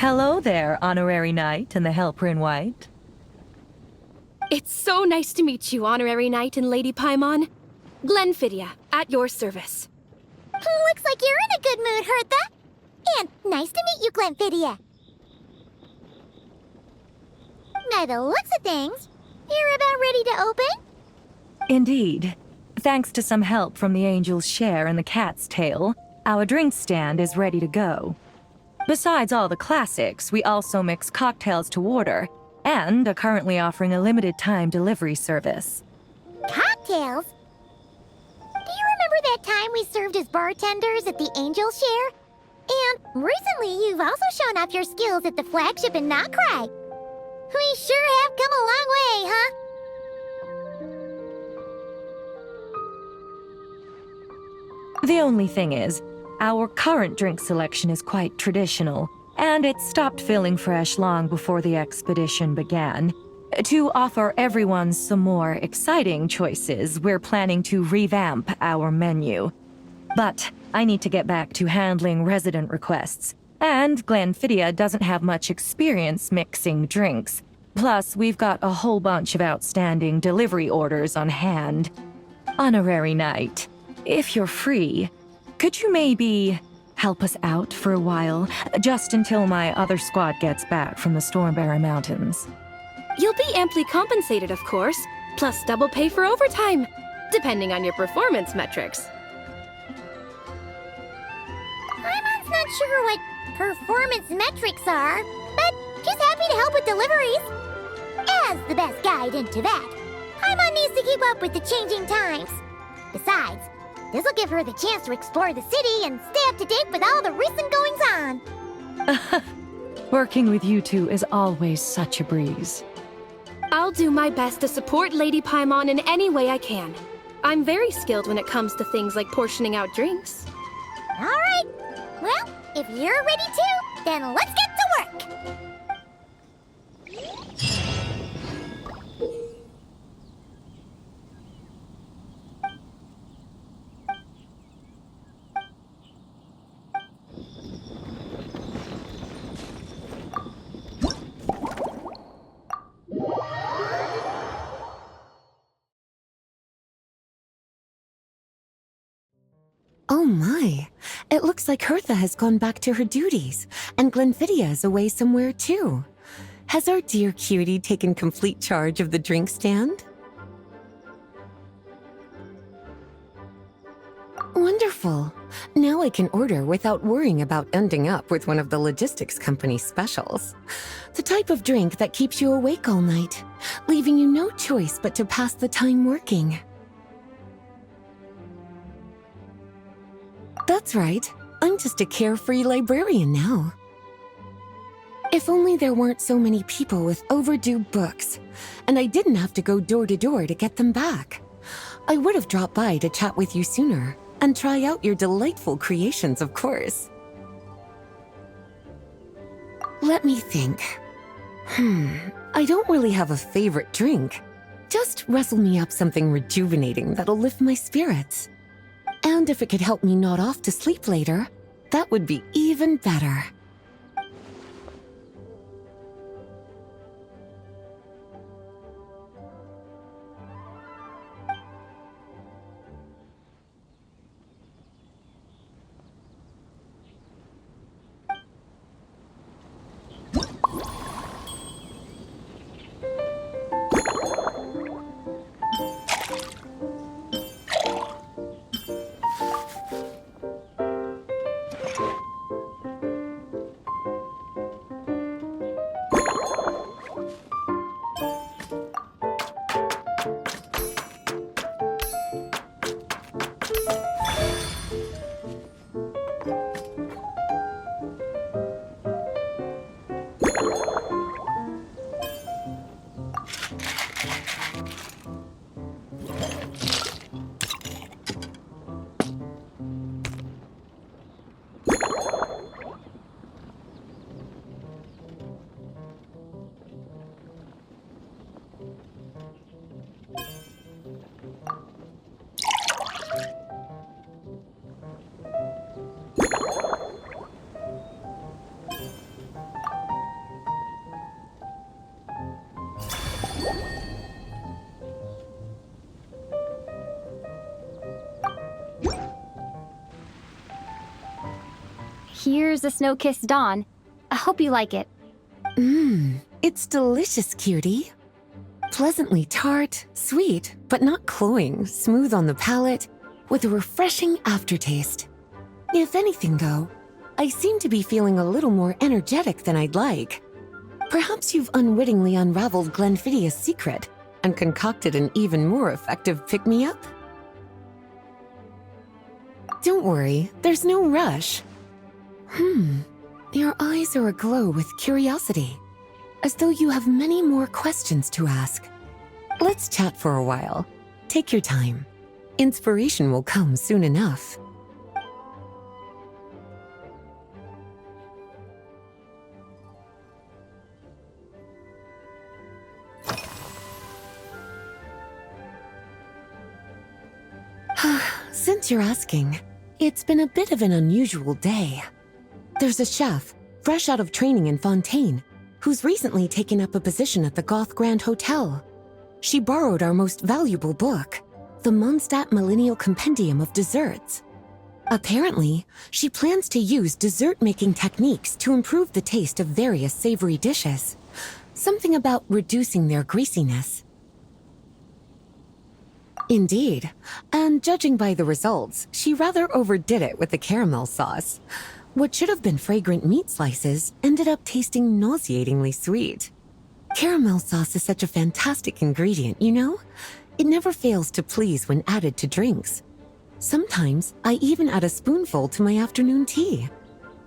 Hello there, Honorary Knight and the Helper in White. It's so nice to meet you, Honorary Knight and Lady Paimon. Glenfidia, at your service. Looks like you're in a good mood, Hertha. And nice to meet you, Glenfidia. By the looks of things, you're about ready to open? Indeed. Thanks to some help from the Angel's Share and the Cat's Tail, our drink stand is ready to go. Besides all the classics, we also mix cocktails to order, and are currently offering a limited-time delivery service. Cocktails? Do you remember that time we served as bartenders at the Angel's Share? And recently you've also shown off your skills at the flagship in Nockrag. We sure have come a long way, huh? The only thing is, our current drink selection is quite traditional, and it stopped filling fresh long before the expedition began. To offer everyone some more exciting choices, we're planning to revamp our menu. But I need to get back to handling resident requests, and Glenfidia doesn't have much experience mixing drinks. Plus, we've got a whole bunch of outstanding delivery orders on hand. Honorary Knight, if you're free, could you maybe help us out for a while, just until my other squad gets back from the Stormbearer Mountains? You'll be amply compensated, of course, plus double pay for overtime, depending on your performance metrics. Paimon's not sure what performance metrics are, but she's happy to help with deliveries. As the best guide into that, Paimon needs to keep up with the changing times. Besides, this'll give her the chance to explore the city and stay up to date with all the recent goings-on. Working with you two is always such a breeze. I'll do my best to support Lady Paimon in any way I can. I'm very skilled when it comes to things like portioning out drinks. All right. Well, if you're ready to, then let's get to work. Oh my, it looks like Hertha has gone back to her duties, and Glenfidia is away somewhere too. Has our dear cutie taken complete charge of the drink stand? Wonderful. Now I can order without worrying about ending up with one of the logistics company's specials. The type of drink that keeps you awake all night, leaving you no choice but to pass the time working. That's right. I'm just a carefree librarian now. If only there weren't so many people with overdue books, and I didn't have to go door to door to get them back. I would have dropped by to chat with you sooner, and try out your delightful creations, of course. Let me think. I don't really have a favorite drink. Just rustle me up something rejuvenating that'll lift my spirits. And if it could help me nod off to sleep later, that would be even better. Here's a snow-kissed dawn. I hope you like it. It's delicious, cutie. Pleasantly tart, sweet, but not cloying, smooth on the palate, with a refreshing aftertaste. If anything, though, I seem to be feeling a little more energetic than I'd like. Perhaps you've unwittingly unraveled Glenfiddia's secret and concocted an even more effective pick-me-up? Don't worry, there's no rush. Your eyes are aglow with curiosity, as though you have many more questions to ask. Let's chat for a while. Take your time. Inspiration will come soon enough. Since you're asking, it's been a bit of an unusual day. There's a chef, fresh out of training in Fontaine, who's recently taken up a position at the Goth Grand Hotel. She borrowed our most valuable book, the Mondstadt Millennial Compendium of Desserts. Apparently, she plans to use dessert-making techniques to improve the taste of various savory dishes. Something about reducing their greasiness. Indeed, and judging by the results, she rather overdid it with the caramel sauce. What should have been fragrant meat slices ended up tasting nauseatingly sweet. Caramel sauce is such a fantastic ingredient, you know? It never fails to please when added to drinks. Sometimes I even add a spoonful to my afternoon tea.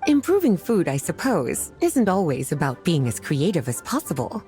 Improving food, I suppose, isn't always about being as creative as possible.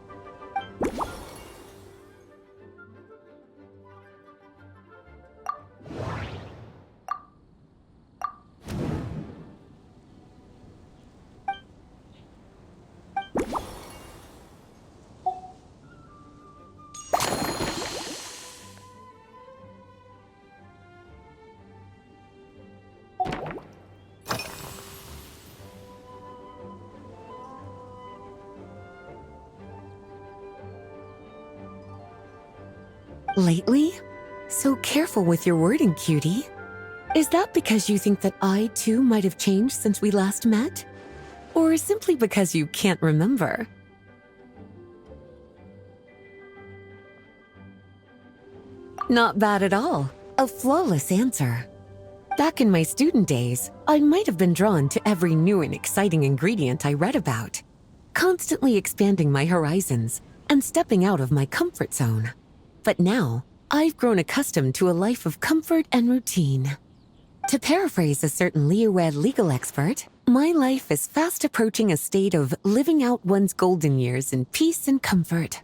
Lately? So careful with your wording, cutie. Is that because you think that I, too, might have changed since we last met? Or simply because you can't remember? Not bad at all. A flawless answer. Back in my student days, I might have been drawn to every new and exciting ingredient I read about, constantly expanding my horizons and stepping out of my comfort zone. But now, I've grown accustomed to a life of comfort and routine. To paraphrase a certain Leo-Ed legal expert, my life is fast approaching a state of living out one's golden years in peace and comfort.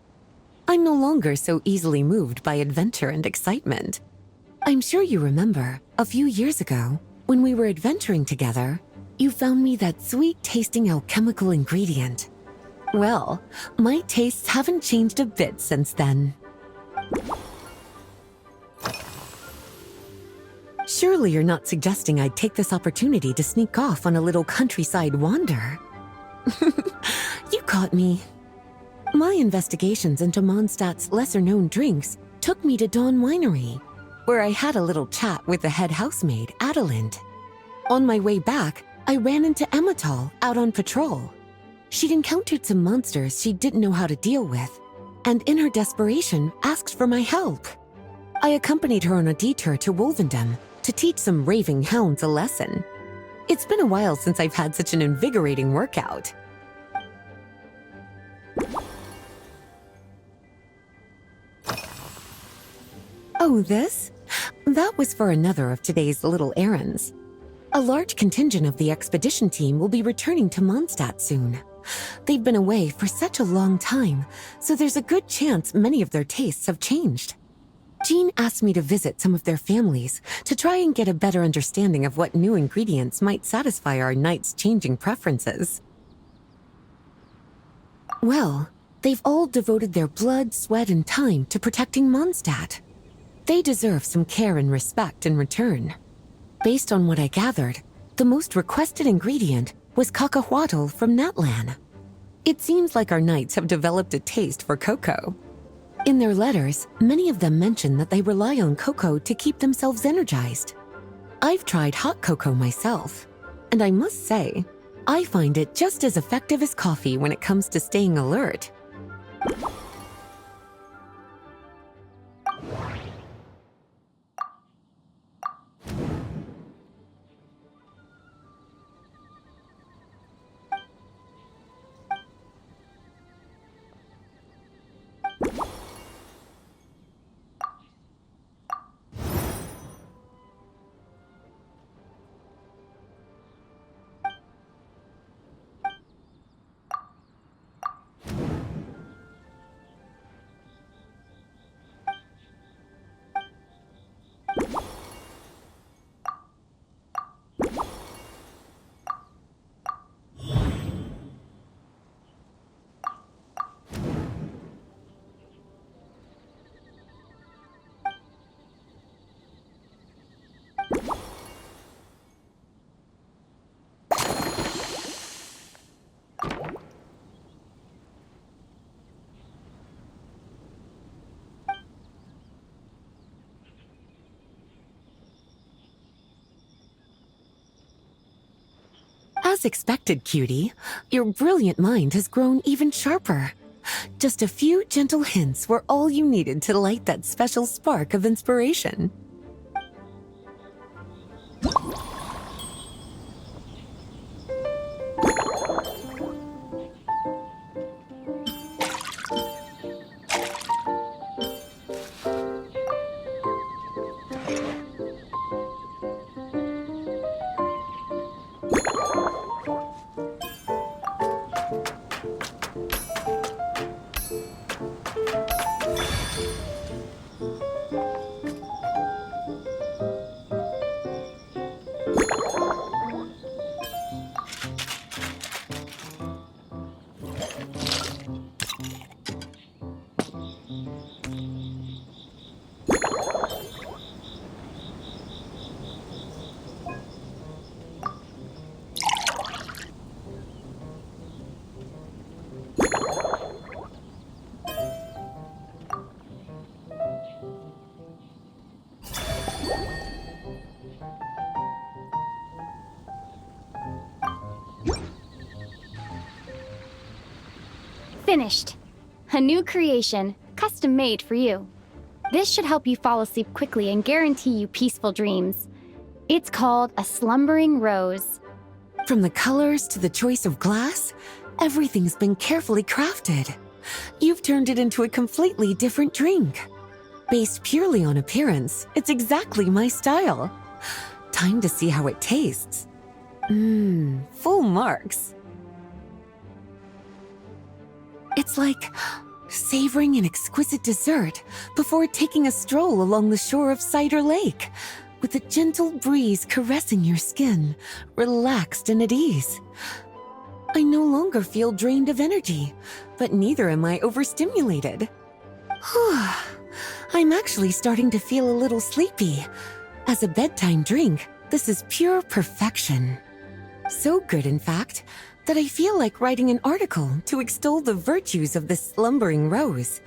I'm no longer so easily moved by adventure and excitement. I'm sure you remember, a few years ago, when we were adventuring together, you found me that sweet-tasting alchemical ingredient. Well, my tastes haven't changed a bit since then. Surely you're not suggesting I'd take this opportunity to sneak off on a little countryside wander? You caught me. My investigations into Mondstadt's lesser-known drinks took me to Dawn Winery, where I had a little chat with the head housemaid, Adelind. On my way back, I ran into Emmetall out on patrol. She'd encountered some monsters she didn't know how to deal with, and in her desperation, asked for my help. I accompanied her on a detour to Wolvendom to teach some raving hounds a lesson. It's been a while since I've had such an invigorating workout. Oh, this? That was for another of today's little errands. A large contingent of the expedition team will be returning to Mondstadt soon. They've been away for such a long time, so there's a good chance many of their tastes have changed. Jean asked me to visit some of their families to try and get a better understanding of what new ingredients might satisfy our knights' changing preferences. Well, they've all devoted their blood, sweat, and time to protecting Mondstadt. They deserve some care and respect in return. Based on what I gathered, the most requested ingredient was cacahuatl from Natlan. It seems like our knights have developed a taste for cocoa. In their letters, many of them mention that they rely on cocoa to keep themselves energized. I've tried hot cocoa myself, and I must say, I find it just as effective as coffee when it comes to staying alert. As expected, cutie, your brilliant mind has grown even sharper. Just a few gentle hints were all you needed to light that special spark of inspiration. Finished. A new creation, custom made for you. This should help you fall asleep quickly and guarantee you peaceful dreams. It's called a slumbering rose. From the colors to the choice of glass, everything's been carefully crafted. You've turned it into a completely different drink. Based purely on appearance, it's exactly my style. Time to see how it tastes. Full marks. It's like savoring an exquisite dessert before taking a stroll along the shore of Cider Lake, with a gentle breeze caressing your skin, relaxed and at ease. I no longer feel drained of energy, but neither am I overstimulated. I'm actually starting to feel a little sleepy. As a bedtime drink, this is pure perfection. So good, in fact, that I feel like writing an article to extol the virtues of this slumbering rose.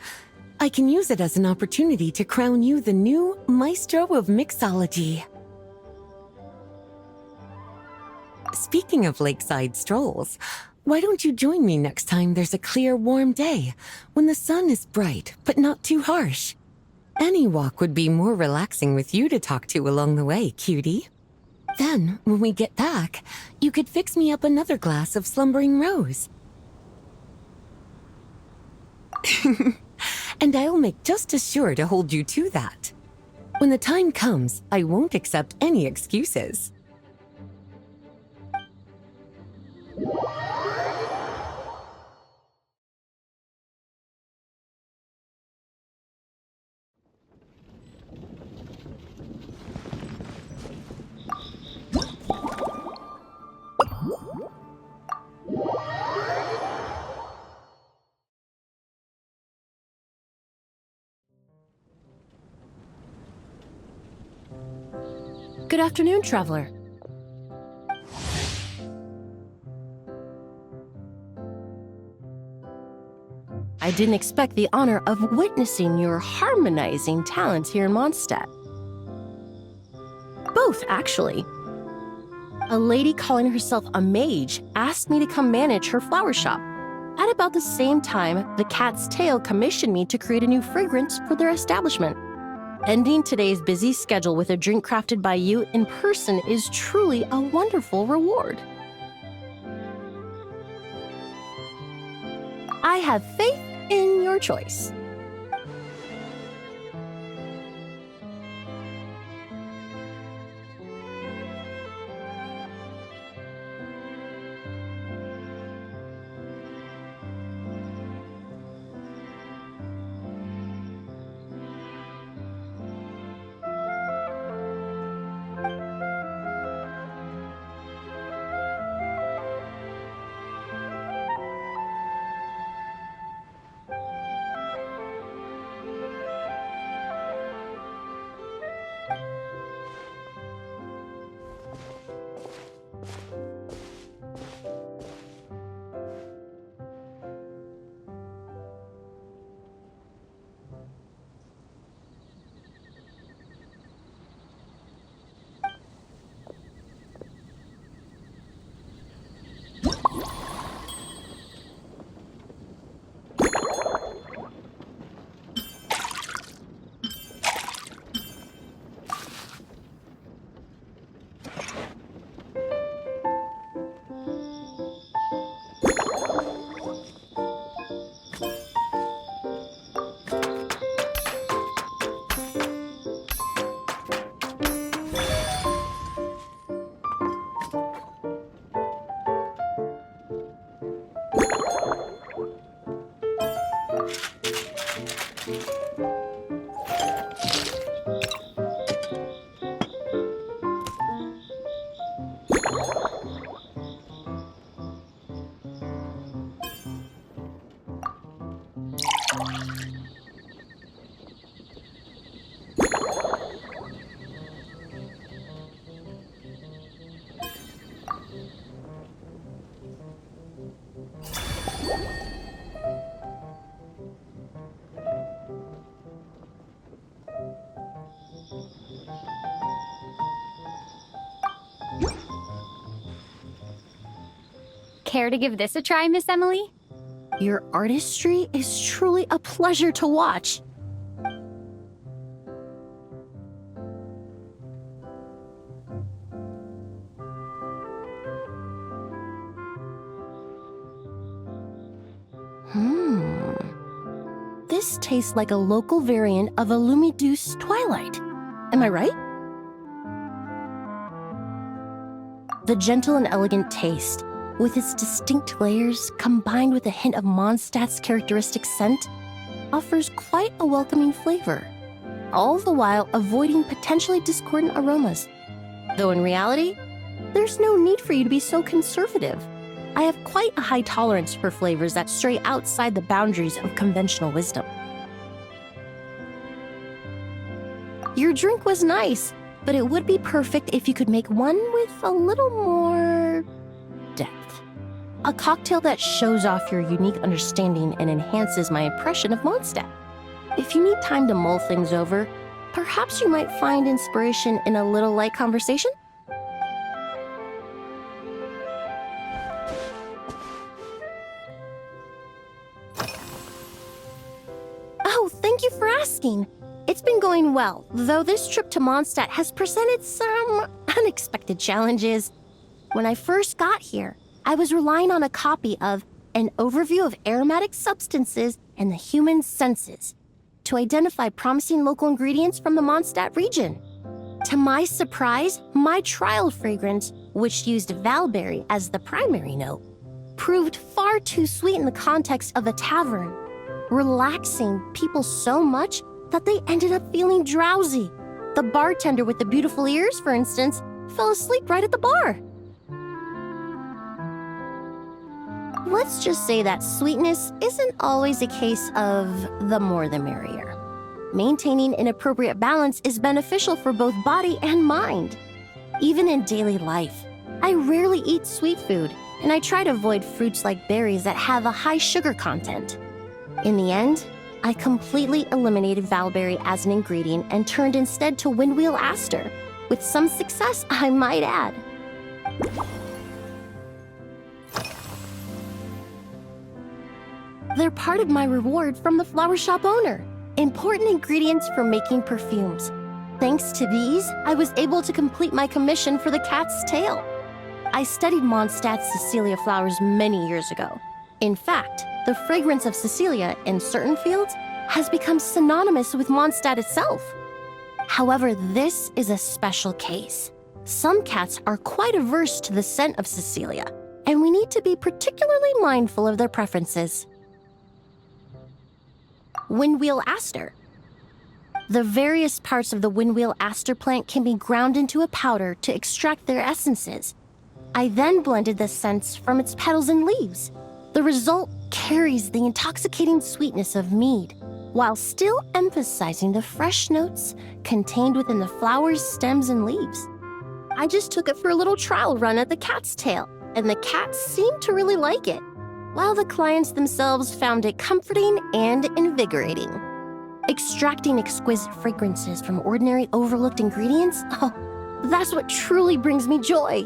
I can use it as an opportunity to crown you the new maestro of mixology. Speaking of lakeside strolls, why don't you join me next time there's a clear, warm day, when the sun is bright but not too harsh? Any walk would be more relaxing with you to talk to along the way, cutie. Then, when we get back, you could fix me up another glass of slumbering rose. And I'll make just as sure to hold you to that. When the time comes, I won't accept any excuses. Good afternoon, traveler. I didn't expect the honor of witnessing your harmonizing talents here in Mondstadt. Both, actually. A lady calling herself a mage asked me to come manage her flower shop. At about the same time, the Cat's Tail commissioned me to create a new fragrance for their establishment. Ending today's busy schedule with a drink crafted by you in person is truly a wonderful reward. I have faith in your choice. Care to give this a try, Miss Emily? Your artistry is truly a pleasure to watch. This tastes like a local variant of a Lumiduce Twilight. Am I right? The gentle and elegant taste, with its distinct layers combined with a hint of Mondstadt's characteristic scent, offers quite a welcoming flavor, all the while avoiding potentially discordant aromas. Though in reality, there's no need for you to be so conservative. I have quite a high tolerance for flavors that stray outside the boundaries of conventional wisdom. Your drink was nice, but it would be perfect if you could make one with a little more depth. A cocktail that shows off your unique understanding and enhances my impression of Mondstadt. If you need time to mull things over, perhaps you might find inspiration in a little light conversation? Oh, thank you for asking. It's been going well, though this trip to Mondstadt has presented some unexpected challenges. When I first got here, I was relying on a copy of An Overview of Aromatic Substances and the Human Senses to identify promising local ingredients from the Mondstadt region. To my surprise, my trial fragrance, which used valberry as the primary note, proved far too sweet in the context of a tavern, relaxing people so much that they ended up feeling drowsy. The bartender with the beautiful ears, for instance, fell asleep right at the bar. Let's just say that sweetness isn't always a case of the more the merrier. Maintaining an appropriate balance is beneficial for both body and mind. Even in daily life, I rarely eat sweet food, and I try to avoid fruits like berries that have a high sugar content. In the end, I completely eliminated valberry as an ingredient and turned instead to windwheel aster, with some success, I might add. They're part of my reward from the flower shop owner. Important ingredients for making perfumes. Thanks to these, I was able to complete my commission for the cat's tail. I studied Mondstadt's Cecilia flowers many years ago. In fact, the fragrance of Cecilia in certain fields has become synonymous with Mondstadt itself. However, this is a special case. Some cats are quite averse to the scent of Cecilia, and we need to be particularly mindful of their preferences. Windwheel aster. The various parts of the windwheel aster plant can be ground into a powder to extract their essences. I then blended the scents from its petals and leaves. The result carries the intoxicating sweetness of mead, while still emphasizing the fresh notes contained within the flower's stems and leaves. I just took it for a little trial run at the cat's tail, and the cats seemed to really like it, while the clients themselves found it comforting and invigorating. Extracting exquisite fragrances from ordinary overlooked ingredients? Oh, that's what truly brings me joy.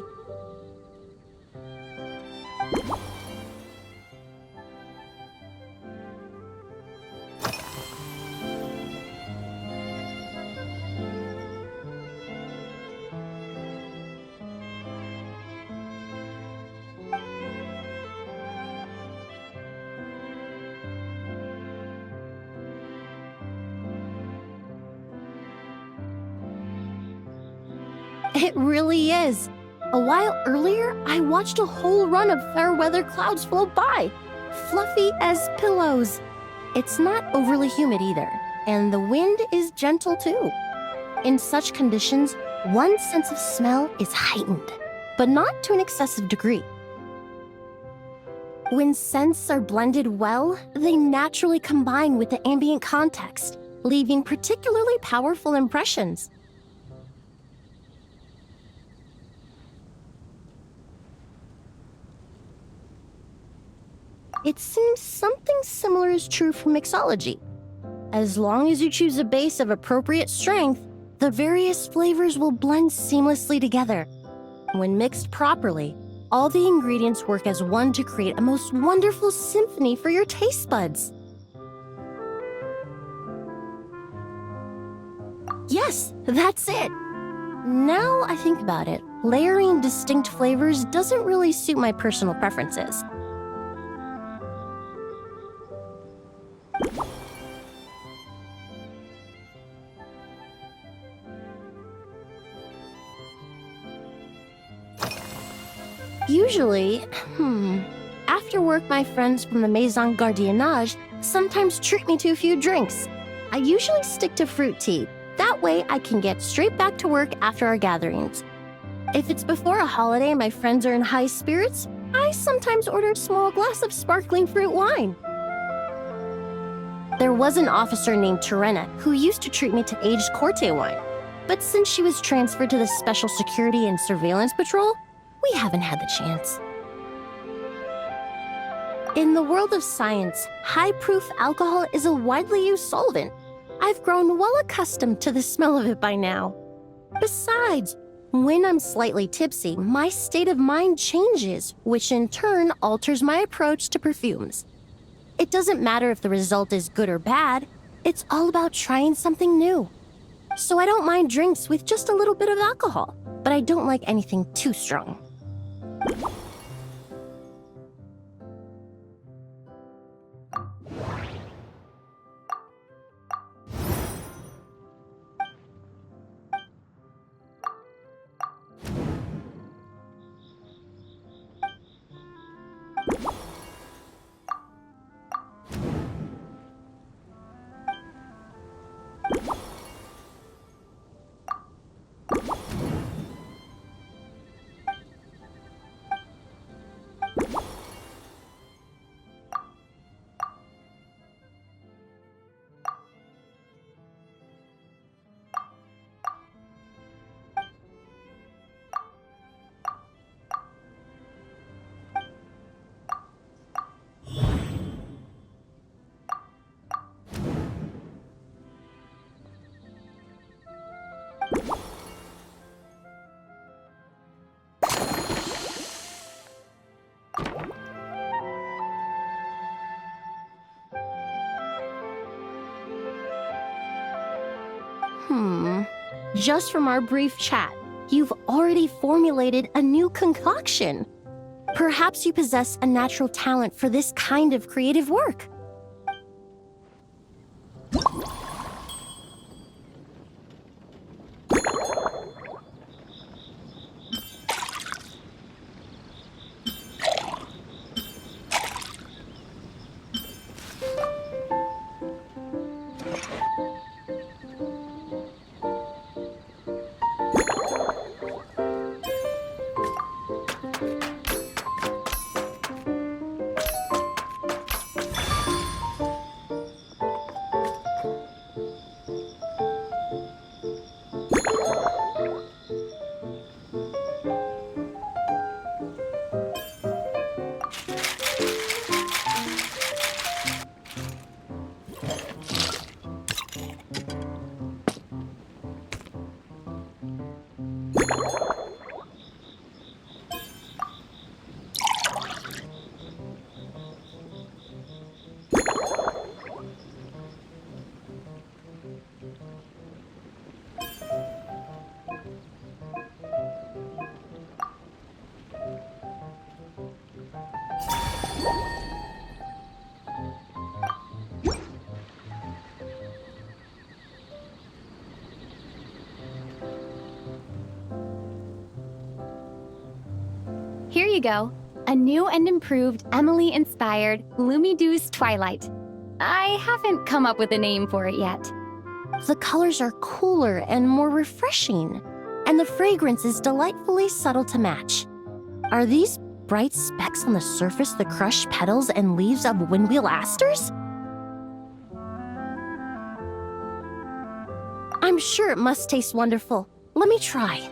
It really is. A while earlier, I watched a whole run of fair weather clouds float by, fluffy as pillows. It's not overly humid either, and the wind is gentle too. In such conditions, one's sense of smell is heightened, but not to an excessive degree. When scents are blended well, they naturally combine with the ambient context, leaving particularly powerful impressions. It seems something similar is true for mixology. As long as you choose a base of appropriate strength, the various flavors will blend seamlessly together. When mixed properly, all the ingredients work as one to create a most wonderful symphony for your taste buds. Yes, that's it. Now I think about it, layering distinct flavors doesn't really suit my personal preferences. Usually, after work, my friends from the Maison Gardiennage sometimes treat me to a few drinks. I usually stick to fruit tea. That way I can get straight back to work after our gatherings. If it's before a holiday and my friends are in high spirits, I sometimes order a small glass of sparkling fruit wine. There was an officer named Terena who used to treat me to aged Corte wine. But since she was transferred to the Special Security and Surveillance Patrol, we haven't had the chance. In the world of science, high-proof alcohol is a widely used solvent. I've grown well accustomed to the smell of it by now. Besides, when I'm slightly tipsy, my state of mind changes, which in turn alters my approach to perfumes. It doesn't matter if the result is good or bad, it's all about trying something new. So I don't mind drinks with just a little bit of alcohol, but I don't like anything too strong. Just from our brief chat, you've already formulated a new concoction. Perhaps you possess a natural talent for this kind of creative work. Here you go. A new and improved Emily-inspired Lumidews Twilight. I haven't come up with a name for it yet. The colors are cooler and more refreshing, and the fragrance is delightfully subtle to match. Are these bright specks on the surface the crushed petals and leaves of windwheel asters? I'm sure it must taste wonderful. Let me try.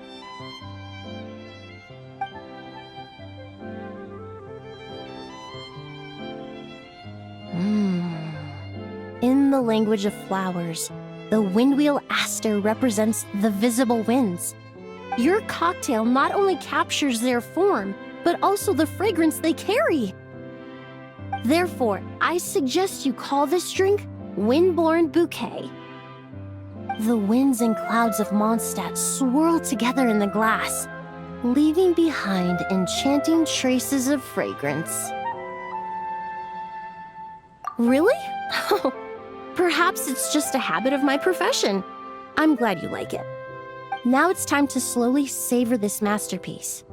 In the language of flowers, the windwheel aster represents the visible winds. Your cocktail not only captures their form, but also the fragrance they carry. Therefore, I suggest you call this drink Windborne Bouquet. The winds and clouds of Mondstadt swirl together in the glass, leaving behind enchanting traces of fragrance. Really? Perhaps it's just a habit of my profession. I'm glad you like it. Now it's time to slowly savor this masterpiece.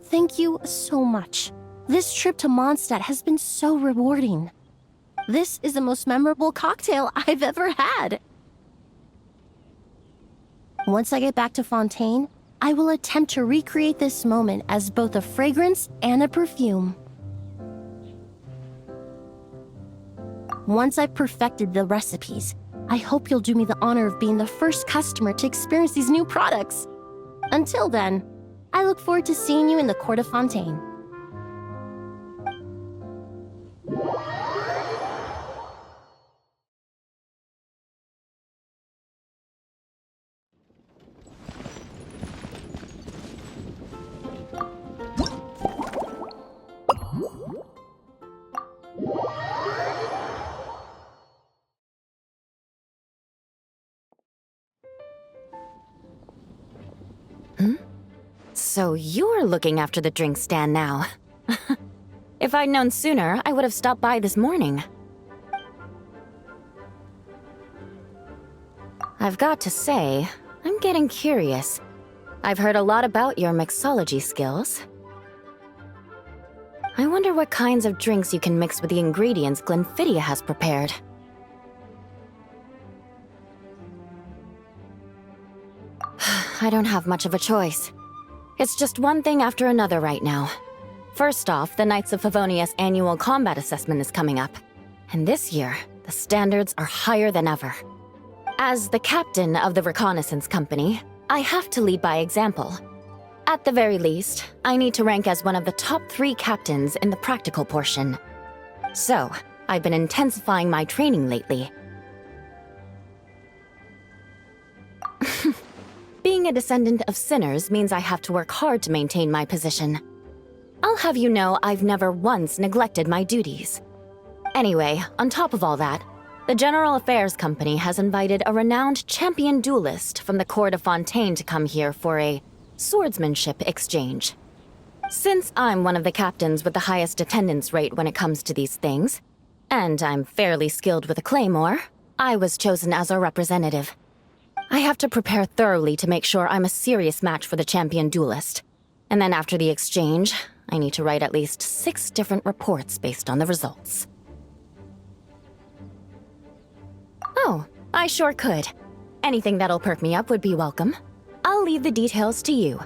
Thank you so much. This trip to Mondstadt has been so rewarding. This is the most memorable cocktail I've ever had. Once I get back to Fontaine, I will attempt to recreate this moment as both a fragrance and a perfume. Once I've perfected the recipes, I hope you'll do me the honor of being the first customer to experience these new products. Until then, I look forward to seeing you in the Court of Fontaine. So you're looking after the drink stand now. If I'd known sooner, I would have stopped by this morning. I've got to say, I'm getting curious. I've heard a lot about your mixology skills. I wonder what kinds of drinks you can mix with the ingredients Glenfiddich has prepared. I don't have much of a choice. It's just one thing after another right now. First off, the Knights of Favonius annual combat assessment is coming up. And this year, the standards are higher than ever. As the captain of the reconnaissance company, I have to lead by example. At the very least, I need to rank as one of the top 3 captains in the practical portion. So, I've been intensifying my training lately. Being a descendant of sinners means I have to work hard to maintain my position. I'll have you know I've never once neglected my duties. Anyway, on top of all that, The General Affairs Company has invited a renowned champion duelist from the court of Fontaine to come here for a swordsmanship exchange. Since I'm one of the captains with the highest attendance rate when it comes to these things, and I'm fairly skilled with a claymore, I was chosen as a representative. I have to prepare thoroughly to make sure I'm a serious match for the champion duelist. And then after the exchange, I need to write at least 6 different reports based on the results. Oh, I sure could. Anything that'll perk me up would be welcome. I'll leave the details to you.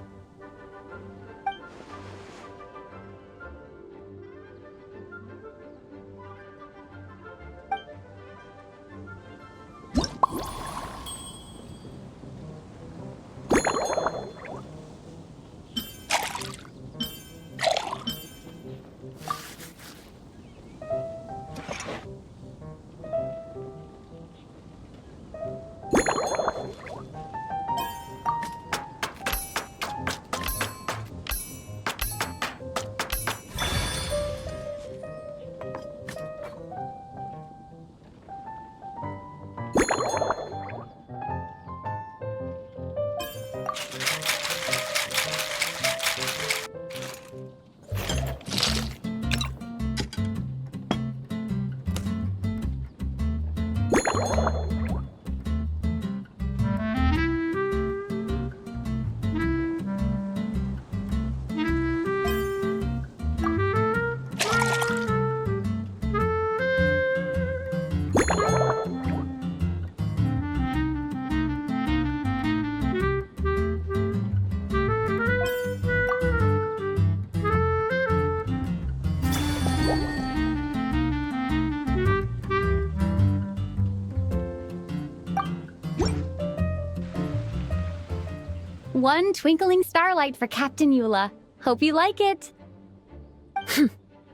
One twinkling starlight for Captain Eula. Hope you like it.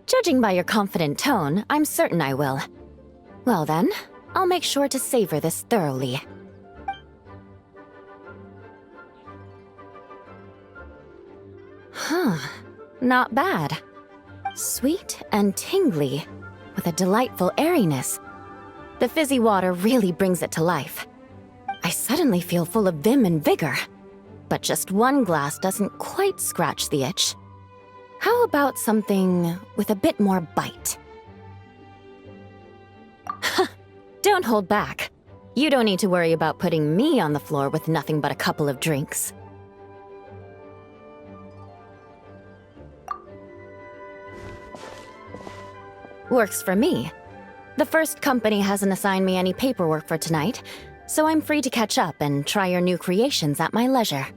Judging by your confident tone, I'm certain I will. Well then, I'll make sure to savor this thoroughly. Huh, not bad. Sweet and tingly, with a delightful airiness. The fizzy water really brings it to life. I suddenly feel full of vim and vigor. But just one glass doesn't quite scratch the itch. How about something with a bit more bite? Don't hold back. You don't need to worry about putting me on the floor with nothing but a couple of drinks. Works for me. The first company hasn't assigned me any paperwork for tonight, so I'm free to catch up and try your new creations at my leisure.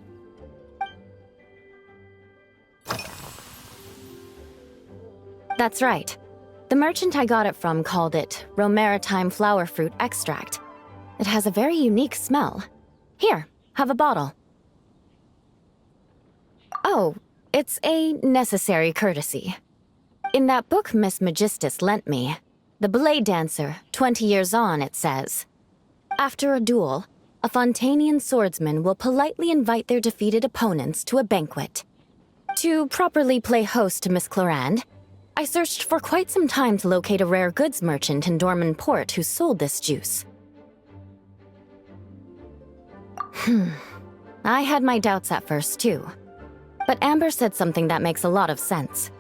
That's right. The merchant I got it from called it Romaritime flower fruit extract. It has a very unique smell. Here, have a bottle. Oh, it's a necessary courtesy. In that book Miss Magistus lent me, The Blade Dancer, 20 Years On, it says, after a duel, a Fontanian swordsman will politely invite their defeated opponents to a banquet. To properly play host to Miss Clarande, I searched for quite some time to locate a rare goods merchant in Dorman Port who sold this juice. I had my doubts at first, too. But Amber said something that makes a lot of sense.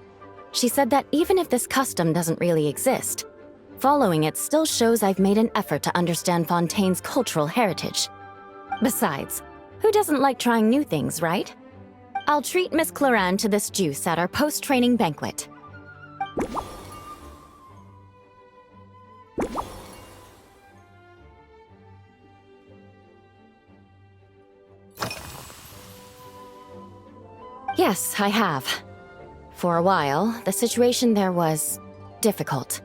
She said that even if this custom doesn't really exist, following it still shows I've made an effort to understand Fontaine's cultural heritage. Besides, who doesn't like trying new things, right? I'll treat Miss Clarande to this juice at our post-training banquet. Yes, I have. For a while, the situation there was difficult.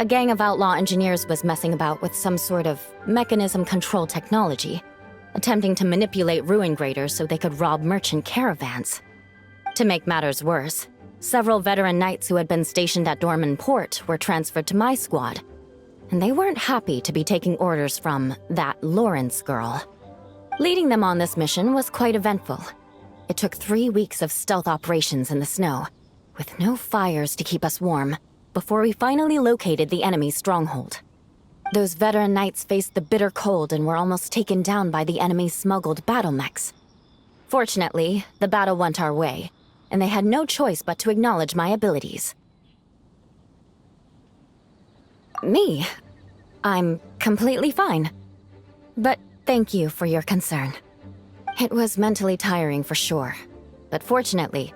A gang of outlaw engineers was messing about with some sort of mechanism control technology, attempting to manipulate ruin graders so they could rob merchant caravans. To make matters worse, several veteran knights who had been stationed at Dorman Port were transferred to my squad, and they weren't happy to be taking orders from that Lawrence girl. Leading them on this mission was quite eventful. It took 3 weeks of stealth operations in the snow, with no fires to keep us warm, before we finally located the enemy's stronghold. Those veteran knights faced the bitter cold and were almost taken down by the enemy's smuggled battle mechs. Fortunately, the battle went our way, and they had no choice but to acknowledge my abilities. Me? I'm completely fine. But thank you for your concern. It was mentally tiring for sure, but fortunately,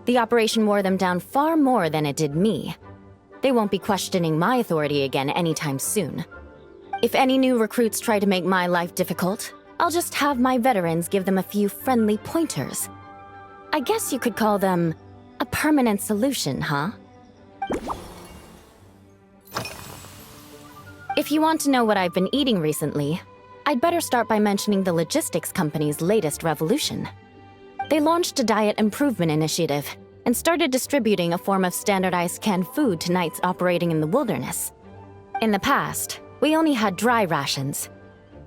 the operation wore them down far more than it did me. They won't be questioning my authority again anytime soon. If any new recruits try to make my life difficult, I'll just have my veterans give them a few friendly pointers. I guess you could call them a permanent solution, huh? If you want to know what I've been eating recently, I'd better start by mentioning the logistics company's latest revolution. They launched a diet improvement initiative and started distributing a form of standardized canned food to knights operating in the wilderness. In the past, we only had dry rations.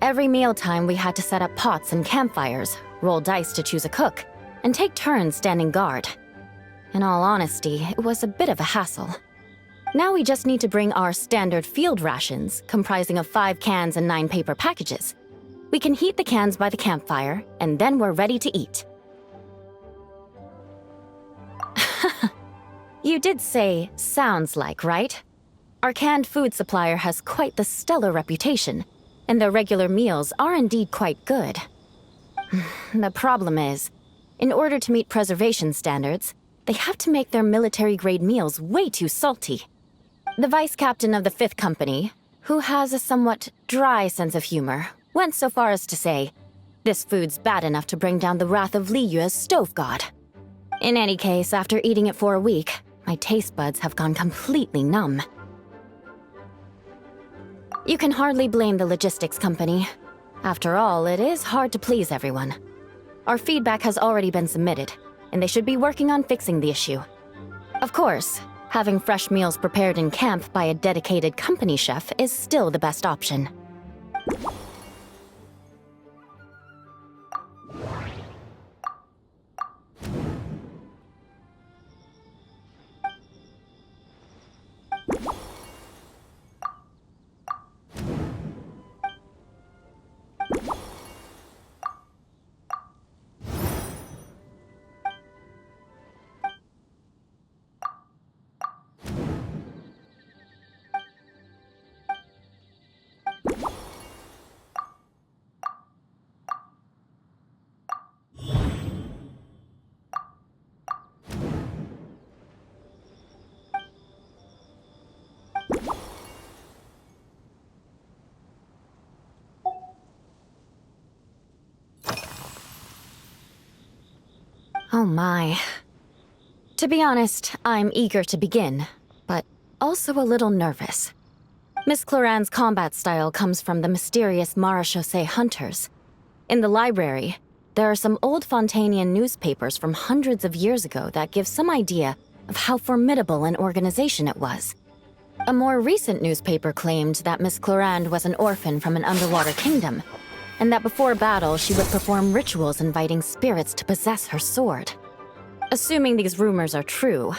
Every mealtime we had to set up pots and campfires, roll dice to choose a cook, and take turns standing guard. In all honesty, it was a bit of a hassle. Now we just need to bring our standard field rations, comprising of 5 cans and 9 paper packages. We can heat the cans by the campfire, and then we're ready to eat. You did say, sounds like, right? Our canned food supplier has quite the stellar reputation, and their regular meals are indeed quite good. The problem is, in order to meet preservation standards, they have to make their military-grade meals way too salty. The vice captain of the 5th Company, who has a somewhat dry sense of humor, went so far as to say, this food's bad enough to bring down the wrath of Liyue's stove god. In any case, after eating it for a week, my taste buds have gone completely numb. You can hardly blame the logistics company. After all, it is hard to please everyone. Our feedback has already been submitted, and they should be working on fixing the issue. Of course, having fresh meals prepared in camp by a dedicated company chef is still the best option. Oh my. To be honest, I'm eager to begin, but also a little nervous. Miss Cloran's combat style comes from the mysterious Marechaussee hunters. In the library, there are some old Fontanian newspapers from hundreds of years ago that give some idea of how formidable an organization it was. A more recent newspaper claimed that Miss Cloran was an orphan from an underwater kingdom, and that before battle she would perform rituals inviting spirits to possess her sword. Assuming these rumors are true,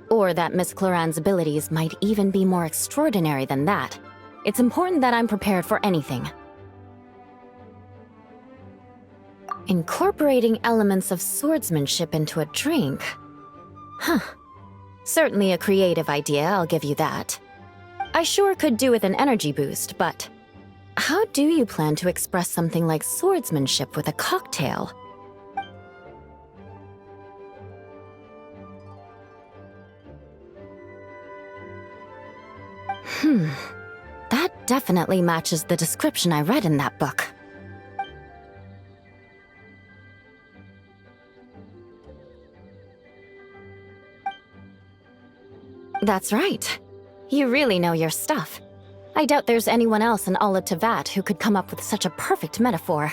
or that Miss Cloran's abilities might even be more extraordinary than that, it's important that I'm prepared for anything. Incorporating elements of swordsmanship into a drink? Huh. Certainly a creative idea, I'll give you that. I sure could do with an energy boost, but how do you plan to express something like swordsmanship with a cocktail? That definitely matches the description I read in that book. That's right. You really know your stuff. I doubt there's anyone else in all of Tevat who could come up with such a perfect metaphor.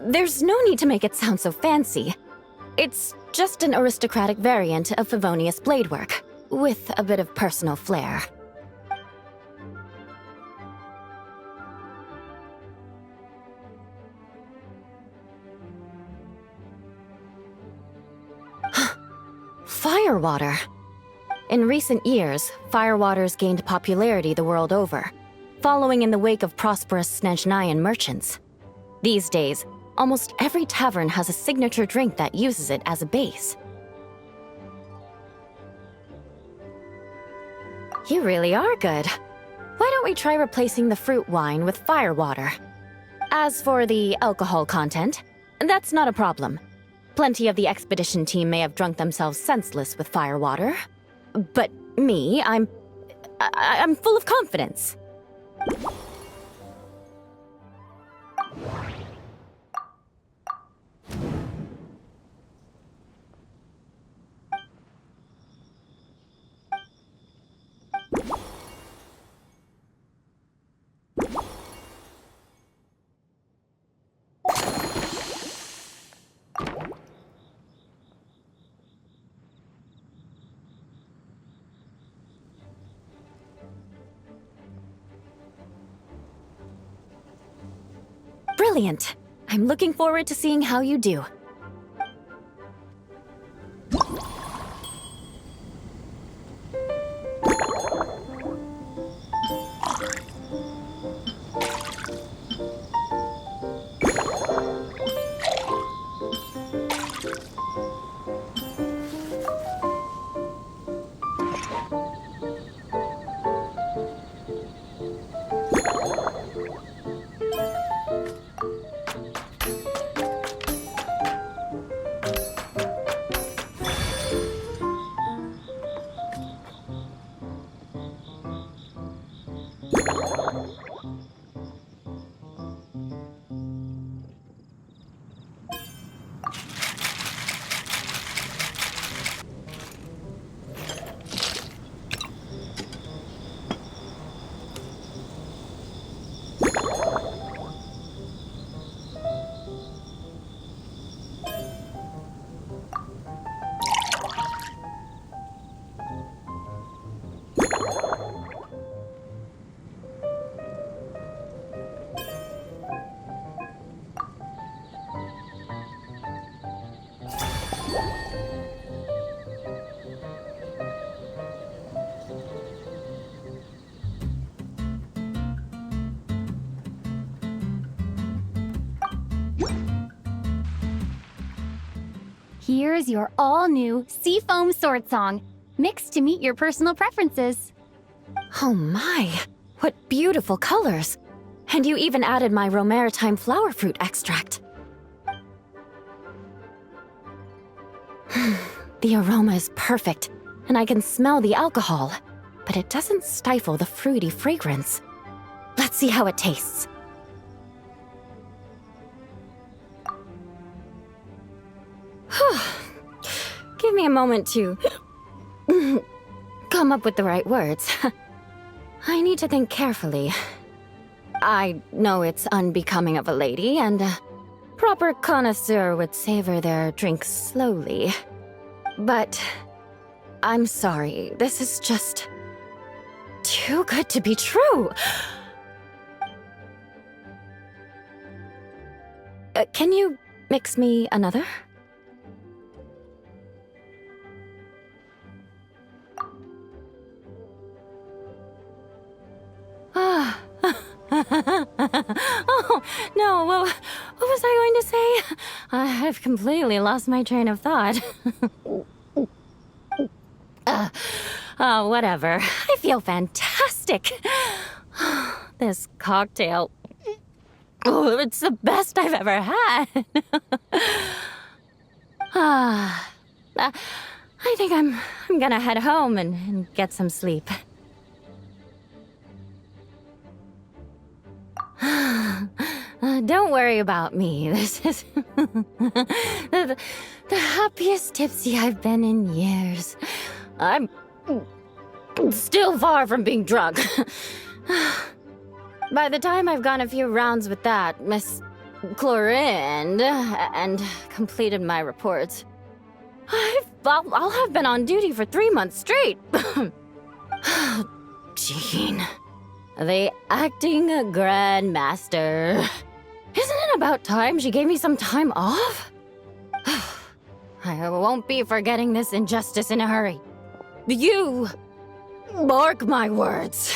There's no need to make it sound so fancy. It's just an aristocratic variant of Favonius bladework, with a bit of personal flair. Firewater. In recent years, firewaters gained popularity the world over, following in the wake of prosperous Snezhnayan merchants. These days, almost every tavern has a signature drink that uses it as a base. You really are good. Why don't we try replacing the fruit wine with firewater? As for the alcohol content, that's not a problem. Plenty of the expedition team may have drunk themselves senseless with firewater. But me, I'm full of confidence. Brilliant! I'm looking forward to seeing how you do. Here's your all-new Seafoam Sword Song, mixed to meet your personal preferences. Oh my, what beautiful colors! And you even added my romaritime flower fruit extract. The aroma is perfect, and I can smell the alcohol, but it doesn't stifle the fruity fragrance. Let's see how it tastes. Give me a moment to come up with the right words. I need to think carefully. I know it's unbecoming of a lady, and a proper connoisseur would savor their drinks slowly. But I'm sorry, this is just too good to be true. Can you mix me another? Oh, no, what was I going to say? I've completely lost my train of thought. Whatever. I feel fantastic. This cocktail... Oh, it's the best I've ever had. I think I'm gonna head home and get some sleep. Don't worry about me. This is the happiest tipsy I've been in years. I'm still far from being drunk. By the time I've gone a few rounds with that, Miss chlorined and completed my reports. I'll have been on duty for 3 months straight. Jean, the acting grandmaster. Isn't it about time she gave me some time off? I won't be forgetting this injustice in a hurry. You mark my words.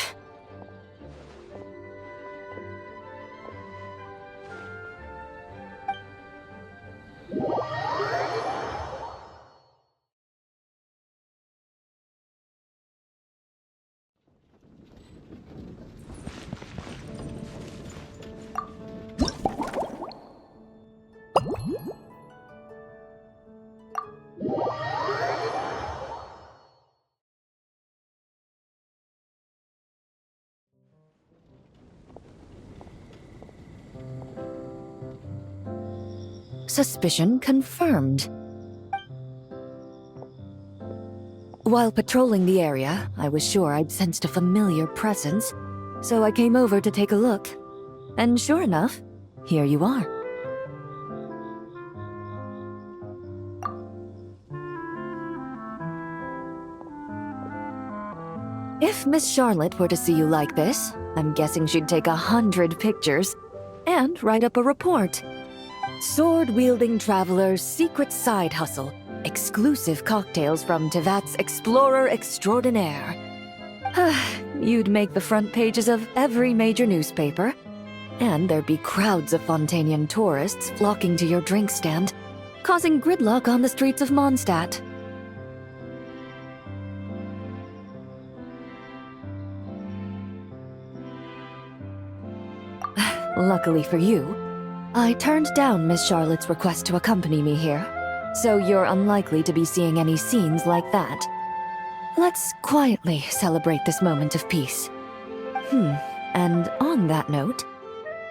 Suspicion confirmed. While patrolling the area, I was sure I'd sensed a familiar presence, so I came over to take a look. And sure enough, here you are. If Miss Charlotte were to see you like this, I'm guessing she'd take 100 pictures and write up a report. Sword-wielding traveler's secret side hustle. Exclusive cocktails from Tevat's Explorer Extraordinaire. You'd make the front pages of every major newspaper. And there'd be crowds of Fontanian tourists flocking to your drink stand, causing gridlock on the streets of Mondstadt. Luckily for you, I turned down Miss Charlotte's request to accompany me here, so you're unlikely to be seeing any scenes like that. Let's quietly celebrate this moment of peace. And on that note,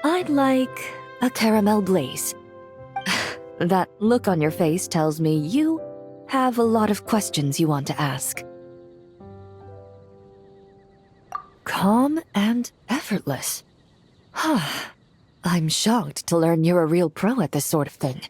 I'd like a caramel blaze. That look on your face tells me you have a lot of questions you want to ask. Calm and effortless. I'm shocked to learn you're a real pro at this sort of thing.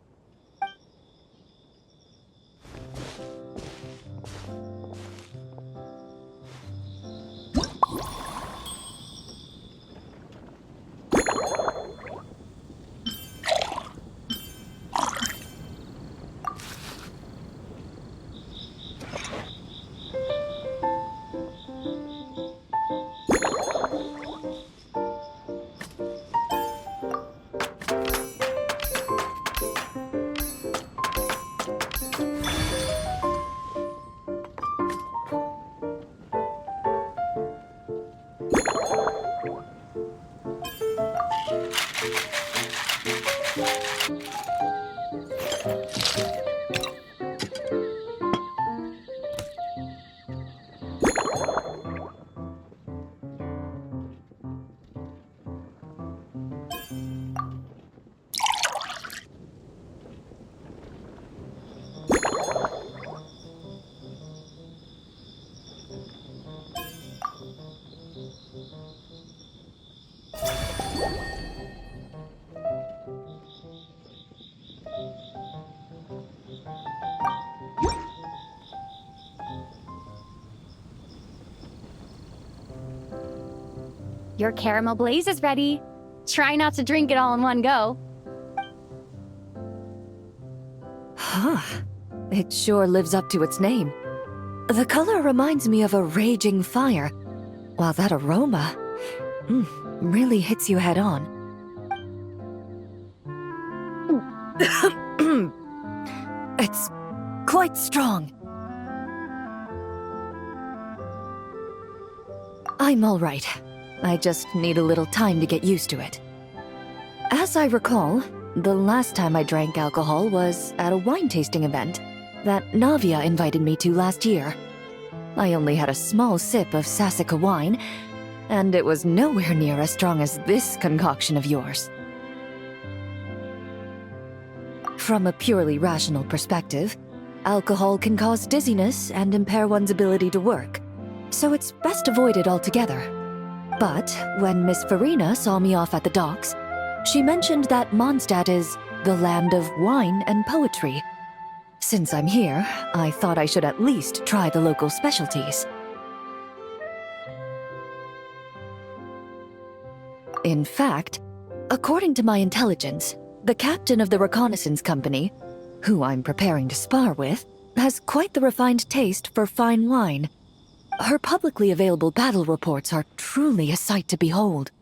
Your caramel blaze is ready. Try not to drink it all in one go. It sure lives up to its name. The color reminds me of a raging fire, while that aroma really hits you head on. It's quite strong. I'm all right. I just need a little time to get used to it. As I recall, the last time I drank alcohol was at a wine tasting event that Navia invited me to last year. I only had a small sip of Sassica wine, and it was nowhere near as strong as this concoction of yours. From a purely rational perspective, alcohol can cause dizziness and impair one's ability to work, so it's best avoided altogether. But when Miss Farina saw me off at the docks, She mentioned that Mondstadt is the land of wine and poetry. Since I'm here, I thought I should at least try the local specialties. In fact, according to my intelligence, the captain of the reconnaissance company, who I'm preparing to spar with, has quite the refined taste for fine wine. Her publicly available battle reports are truly a sight to behold.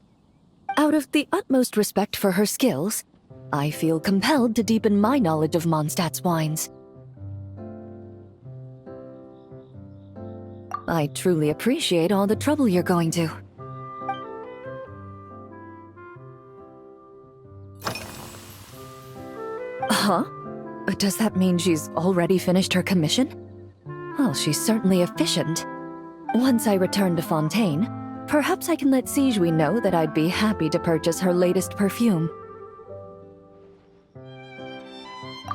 Out of the utmost respect for her skills, I feel compelled to deepen my knowledge of Mondstadt's wines. I truly appreciate all the trouble you're going to. Huh? Does that mean she's already finished her commission? Well, she's certainly efficient. Once I return to Fontaine, perhaps I can let Sigewinne know that I'd be happy to purchase her latest perfume.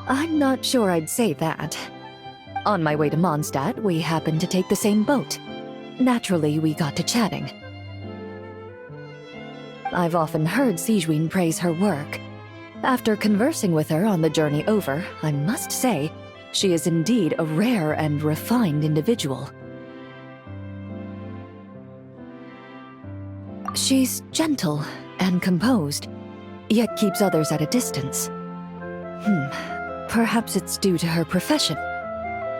I'm not sure I'd say that. On my way to Mondstadt, we happened to take the same boat. Naturally, we got to chatting. I've often heard Sigewinne praise her work. After conversing with her on the journey over, I must say, she is indeed a rare and refined individual. She's gentle and composed, yet keeps others at a distance. Perhaps it's due to her profession.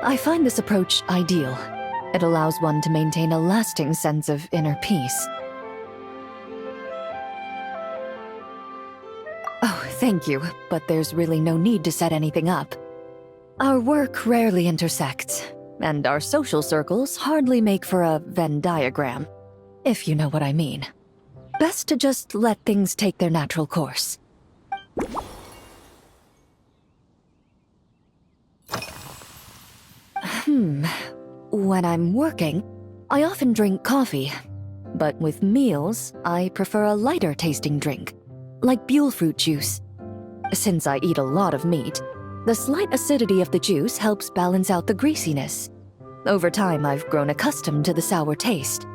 I find this approach ideal. It allows one to maintain a lasting sense of inner peace. Oh, thank you, but there's really no need to set anything up. Our work rarely intersects, and our social circles hardly make for a Venn diagram, if you know what I mean. Best to just let things take their natural course. When I'm working, I often drink coffee. But with meals, I prefer a lighter tasting drink, like Buell fruit juice. Since I eat a lot of meat, the slight acidity of the juice helps balance out the greasiness. Over time, I've grown accustomed to the sour taste.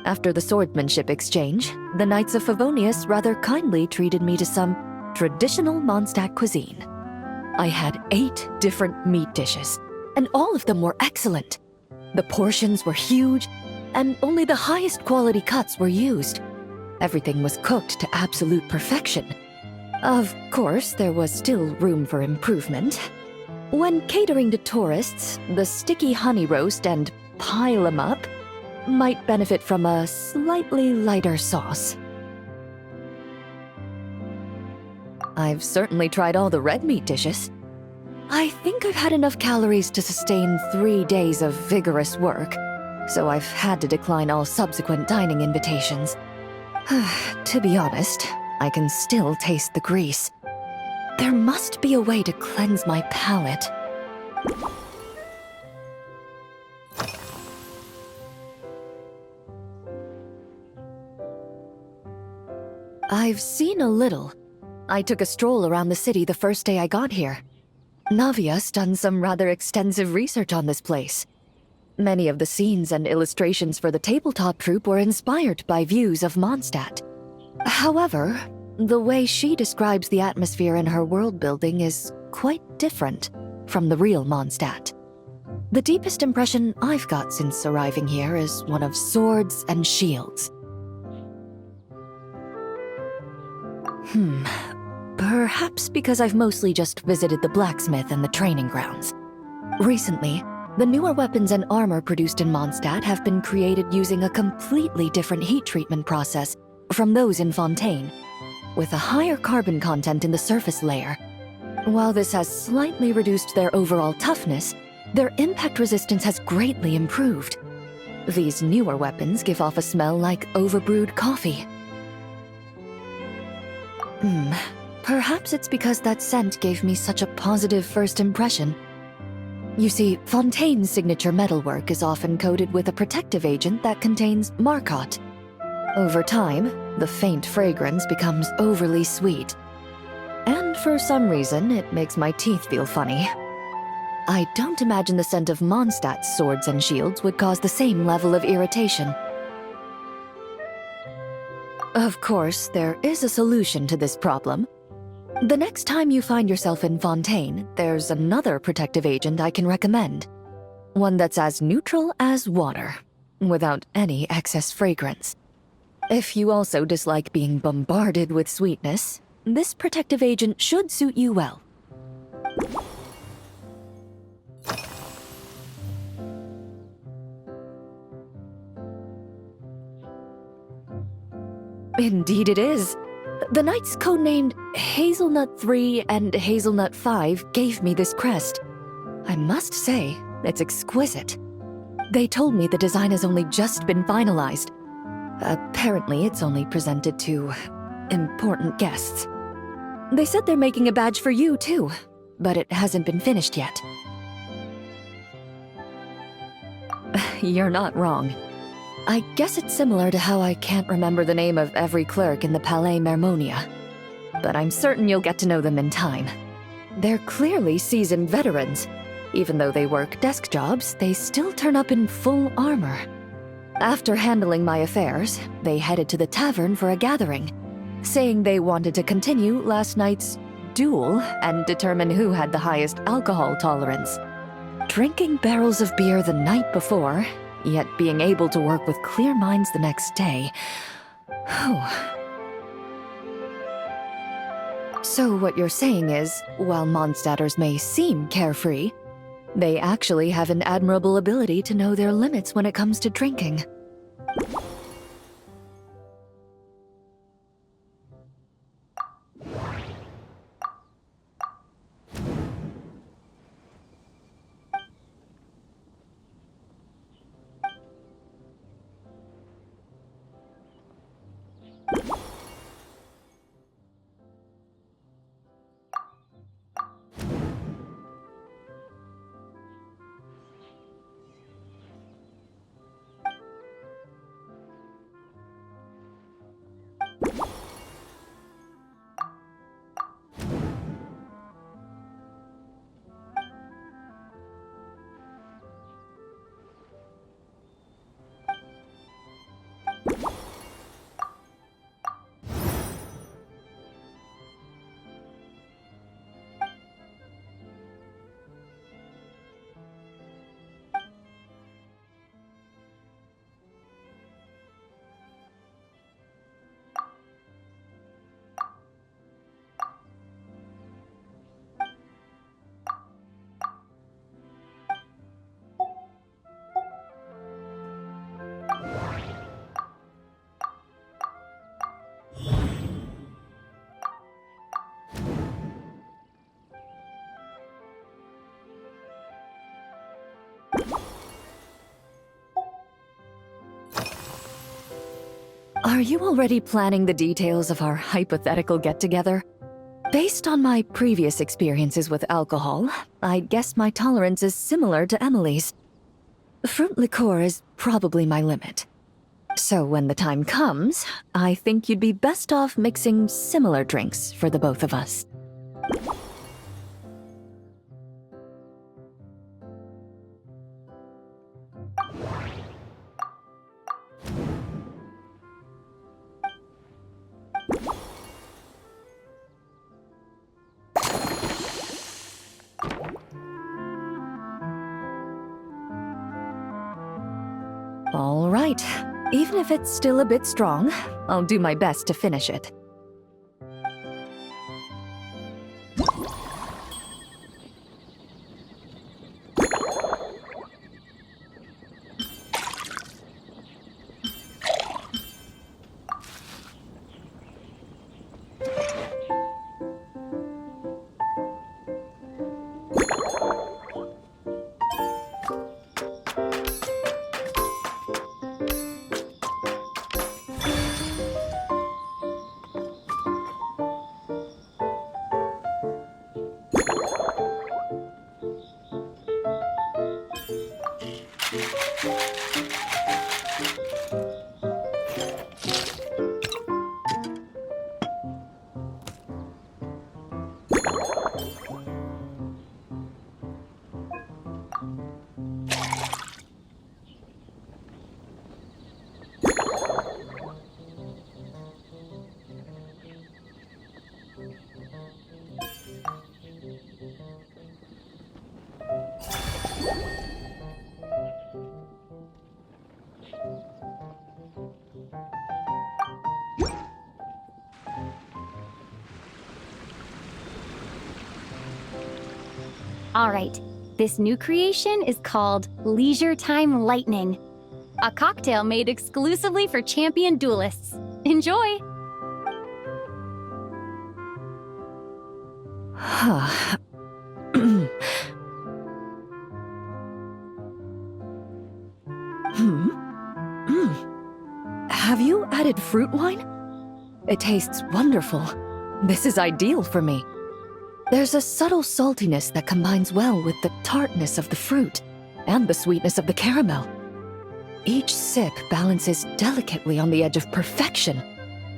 After the swordsmanship exchange, the Knights of Favonius rather kindly treated me to some traditional Mondstadt cuisine. I had 8 different meat dishes, and all of them were excellent. The portions were huge, and only the highest quality cuts were used. Everything was cooked to absolute perfection. Of course, there was still room for improvement. When catering to tourists, the sticky honey roast and pile 'em up might benefit from a slightly lighter sauce. I've certainly tried all the red meat dishes. I think I've had enough calories to sustain 3 days of vigorous work, so I've had to decline all subsequent dining invitations. To be honest, I can still taste the grease. There must be a way to cleanse my palate. I've seen a little. I took a stroll around the city the first day I got here. Navia's done some rather extensive research on this place. Many of the scenes and illustrations for the tabletop troupe were inspired by views of Mondstadt. However, the way she describes the atmosphere in her world building is quite different from the real Mondstadt. The deepest impression I've got since arriving here is one of swords and shields. Perhaps because I've mostly just visited the blacksmith and the training grounds. Recently, the newer weapons and armor produced in Mondstadt have been created using a completely different heat treatment process from those in Fontaine, with a higher carbon content in the surface layer. While this has slightly reduced their overall toughness, their impact resistance has greatly improved. These newer weapons give off a smell like overbrewed coffee. Perhaps it's because that scent gave me such a positive first impression. You see, Fontaine's signature metalwork is often coated with a protective agent that contains Marcotte. Over time, the faint fragrance becomes overly sweet. And for some reason, it makes my teeth feel funny. I don't imagine the scent of Mondstadt's swords and shields would cause the same level of irritation. Of course, there is a solution to this problem. The next time you find yourself in Fontaine, there's another protective agent I can recommend. One that's as neutral as water, without any excess fragrance. If you also dislike being bombarded with sweetness, this protective agent should suit you well. Indeed it is. The knights codenamed Hazelnut 3 and Hazelnut 5 gave me this crest. I must say, it's exquisite. They told me the design has only just been finalized. Apparently, it's only presented to important guests. They said they're making a badge for you, too, but it hasn't been finished yet. You're not wrong. I guess it's similar to how I can't remember the name of every clerk in the Palais Mermonia. But I'm certain you'll get to know them in time. They're clearly seasoned veterans. Even though they work desk jobs, they still turn up in full armor. After handling my affairs, they headed to the tavern for a gathering, saying they wanted to continue last night's duel and determine who had the highest alcohol tolerance. Drinking barrels of beer the night before, yet being able to work with clear minds the next day. Whew. So what you're saying is, while Mondstadters may seem carefree, they actually have an admirable ability to know their limits when it comes to drinking. Are you already planning the details of our hypothetical get-together? Based on my previous experiences with alcohol, I guess my tolerance is similar to Emily's. Fruit liqueur is probably my limit. So when the time comes, I think you'd be best off mixing similar drinks for the both of us. All right. Even if it's still a bit strong, I'll do my best to finish it. All right, this new creation is called Leisure Time Lightning, a cocktail made exclusively for champion duelists. Enjoy! Have you added fruit wine? It tastes wonderful. This is ideal for me. There's a subtle saltiness that combines well with the tartness of the fruit and the sweetness of the caramel. Each sip balances delicately on the edge of perfection.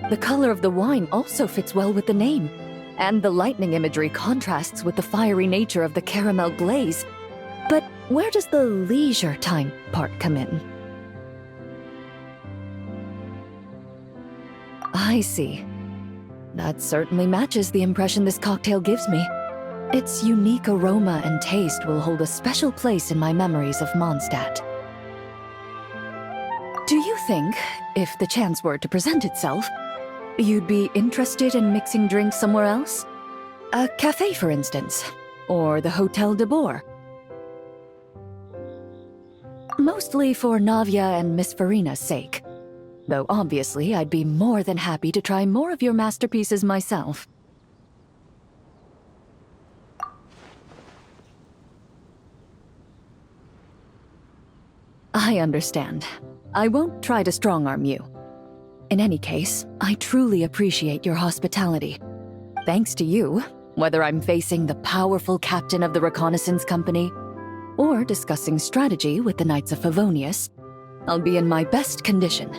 The color of the wine also fits well with the name, and the lightning imagery contrasts with the fiery nature of the caramel glaze. But where does the leisure time part come in? I see. That certainly matches the impression this cocktail gives me. Its unique aroma and taste will hold a special place in my memories of Mondstadt. Do you think, if the chance were to present itself, you'd be interested in mixing drinks somewhere else? A cafe, for instance, or the Hotel de Boer? Mostly for Navia and Miss Farina's sake. Though obviously I'd be more than happy to try more of your masterpieces myself. I understand. I won't try to strong-arm you. In any case, I truly appreciate your hospitality. Thanks to you, whether I'm facing the powerful captain of the reconnaissance company or discussing strategy with the Knights of Favonius, I'll be in my best condition.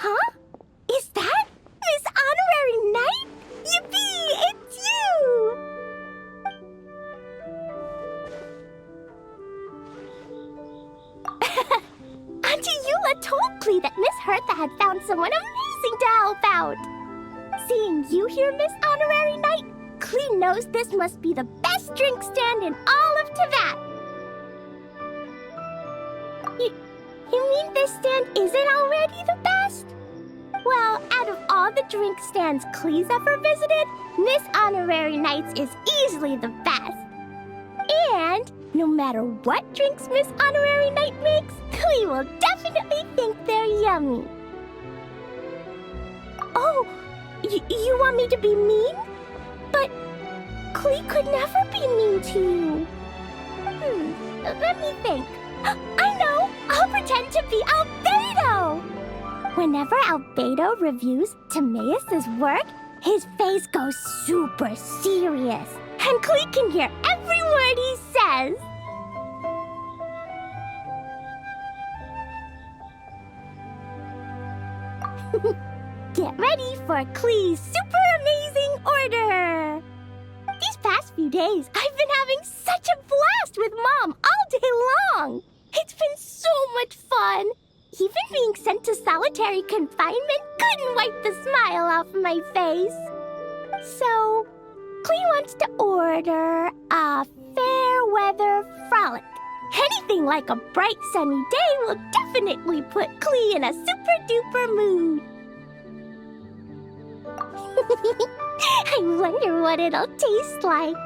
Huh? Is that Miss Honorary Knight? Yippee! It's you! Auntie Eula told Klee that Miss Hertha had found someone amazing to help out. Seeing you here, Miss Honorary Knight, Klee knows this must be the best drink stand in all of Teyvat. You mean this stand isn't already the best? Well, out of all the drink stands Klee's ever visited, Miss Honorary Knight's is easily the best. And no matter what drinks Miss Honorary Knight makes, Klee will definitely think they're yummy. Oh, you want me to be mean? But Klee could never be mean to you. Let me think. I know! I'll pretend to be Albedo! Whenever Albedo reviews Timaeus' work, his face goes super serious, and Klee can hear every word he says. Get ready for Klee's super amazing order! These past few days, I've been having such a blast with Mom all day long! It's been so much fun! Even being sent to solitary confinement couldn't wipe the smile off my face. So, Klee wants to order a fair weather frolic. Anything like a bright sunny day will definitely put Klee in a super duper mood. I wonder what it'll taste like.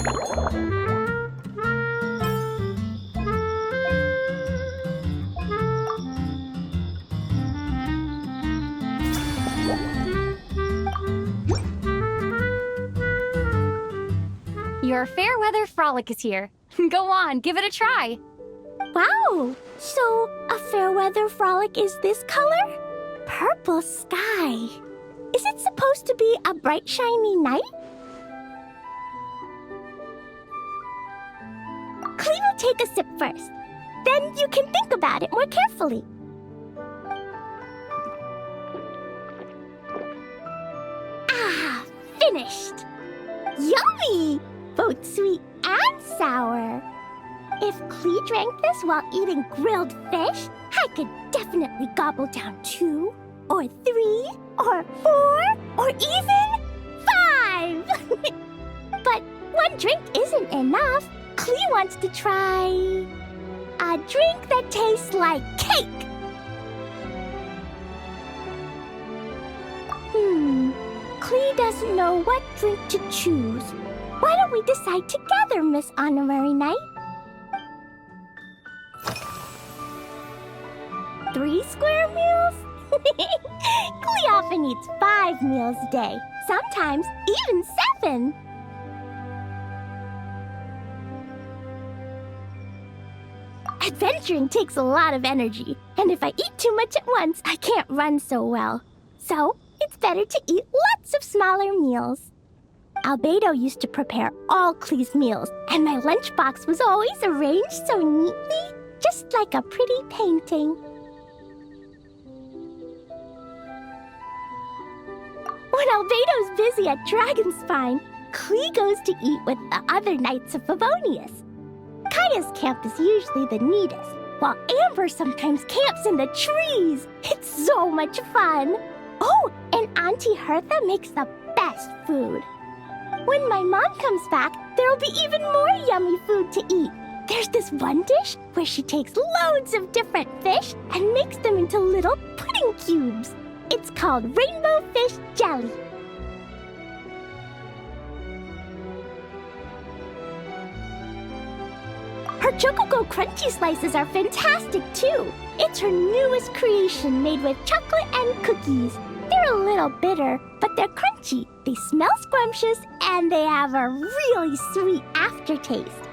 Your fair weather frolic is here. Go on, give it a try. Wow! So, a fair weather frolic is this color? Purple sky. Is it supposed to be a bright, shiny night? Clee will take a sip first. Then you can think about it more carefully. Ah, finished! Yummy! Both sweet and sour. If Clee drank this while eating grilled fish, I could definitely gobble down 2, or 3, or 4, or even 5! But one drink isn't enough. Clee wants to try a drink that tastes like cake. Clee doesn't know what drink to choose. Why don't we decide together, Miss Honorary Knight? 3 square meals? Clee often eats 5 meals a day, sometimes even 7. Adventuring takes a lot of energy, and if I eat too much at once, I can't run so well. So, it's better to eat lots of smaller meals. Albedo used to prepare all Clee's meals, and my lunchbox was always arranged so neatly, just like a pretty painting. When Albedo's busy at Dragonspine, Clee goes to eat with the other Knights of Favonius. Kaya's camp is usually the neatest, while Amber sometimes camps in the trees. It's so much fun. Oh, and Auntie Hertha makes the best food. When my mom comes back, there'll be even more yummy food to eat. There's this one dish where she takes loads of different fish and makes them into little pudding cubes. It's called rainbow fish jelly. Her Chocogo Crunchy Slices are fantastic too. It's her newest creation made with chocolate and cookies. They're a little bitter, but they're crunchy. They smell scrumptious, and they have a really sweet aftertaste.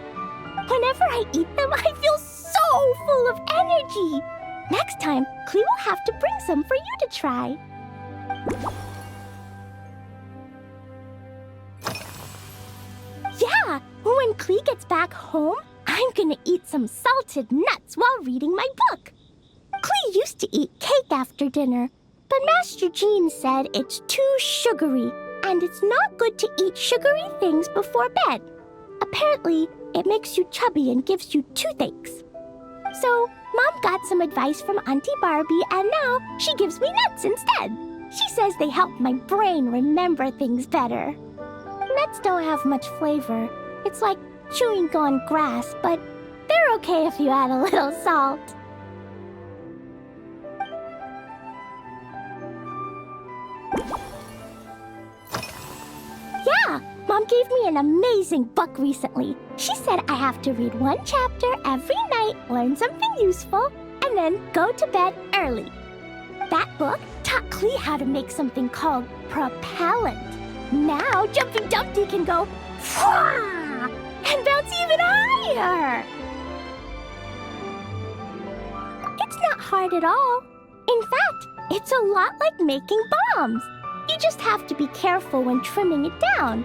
Whenever I eat them, I feel so full of energy. Next time, Clee will have to bring some for you to try. Yeah, when Clee gets back home, I'm gonna eat some salted nuts while reading my book. Clee used to eat cake after dinner, but Master Jean said it's too sugary, and it's not good to eat sugary things before bed. Apparently, it makes you chubby and gives you toothaches. So, Mom got some advice from Auntie Barbie, and now she gives me nuts instead. She says they help my brain remember things better. Nuts don't have much flavor. It's like chewing on grass, but they're okay if you add a little salt. Yeah, Mom gave me an amazing book recently. She said I have to read 1 chapter every night, learn something useful, and then go to bed early. That book taught Clee how to make something called propellant. Now Jumpy Dumpty can go Fwah! And bounce even higher. It's not hard at all. In fact, it's a lot like making bombs. You just have to be careful when trimming it down.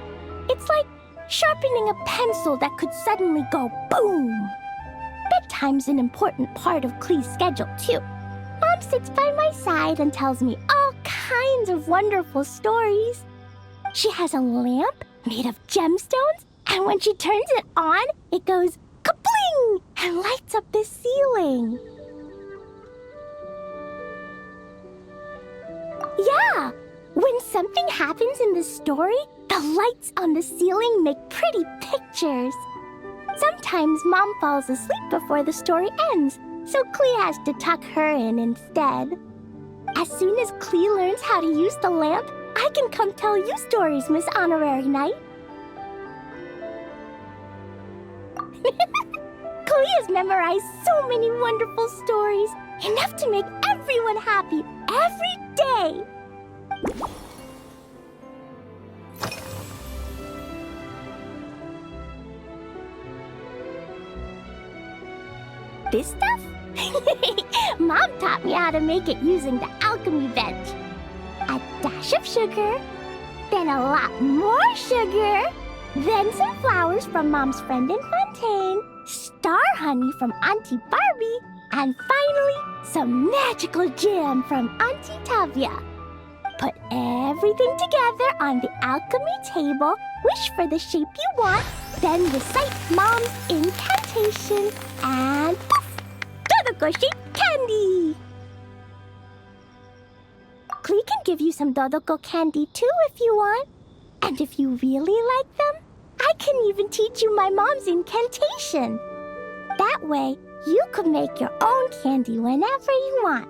It's like sharpening a pencil that could suddenly go boom. Bedtime's an important part of Clee's schedule, too. Mom sits by my side and tells me all kinds of wonderful stories. She has a lamp made of gemstones, and when she turns it on, it goes kabling and lights up the ceiling. Yeah, when something happens in the story, the lights on the ceiling make pretty pictures. Sometimes Mom falls asleep before the story ends, so Clee has to tuck her in instead. As soon as Clee learns how to use the lamp, I can come tell you stories, Miss Honorary Knight. Chloe has memorized so many wonderful stories, enough to make everyone happy every day. This stuff? Mom taught me how to make it using the alchemy bench. A dash of sugar, then a lot more sugar, then some flowers from Mom's friend in Fontaine, star honey from Auntie Barbie, and finally, some magical jam from Auntie Tavia. Put everything together on the alchemy table, wish for the shape you want, then recite Mom's incantation, and poof! Dodoko-shaped candy! Klee can give you some Dodoko candy too if you want. And if you really like them, I can even teach you my mom's incantation. That way, you could make your own candy whenever you want.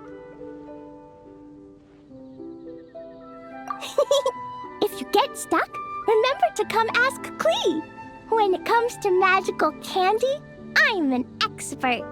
If you get stuck, remember to come ask Klee. When it comes to magical candy, I'm an expert.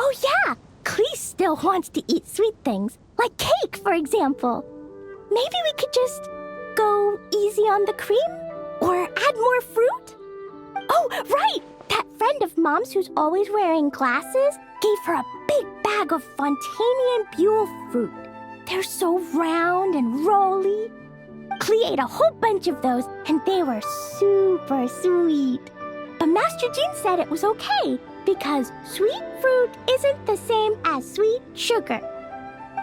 Oh yeah! Klee still wants to eat sweet things, like cake, for example. Maybe we could just go easy on the cream? Or add more fruit? Oh, right! That friend of Mom's who's always wearing glasses gave her a big bag of Fontanian Buell fruit. They're so round and rolly. Klee ate a whole bunch of those, and they were super sweet. But Master Jean said it was okay, because sweet fruit isn't the same as sweet sugar.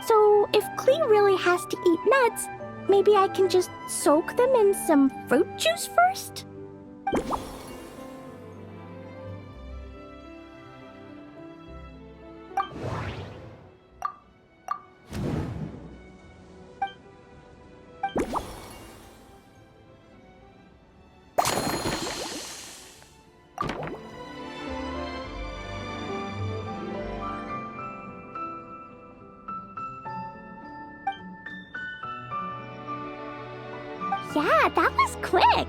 So if Klee really has to eat nuts, maybe I can just soak them in some fruit juice first? Yeah, that was quick.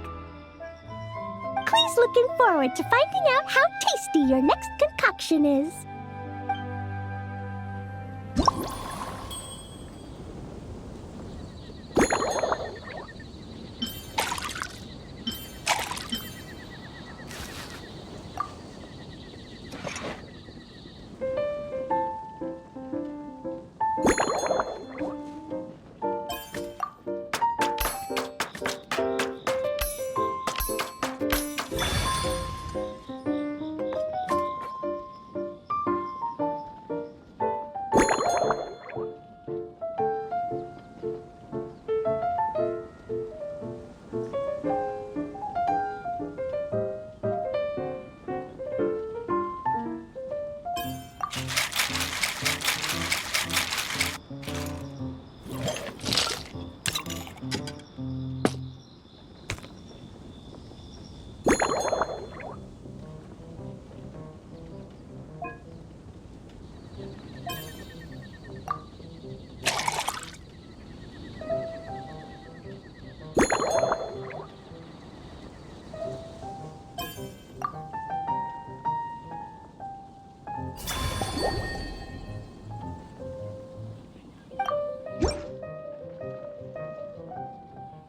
Klee's looking forward to finding out how tasty your next concoction is.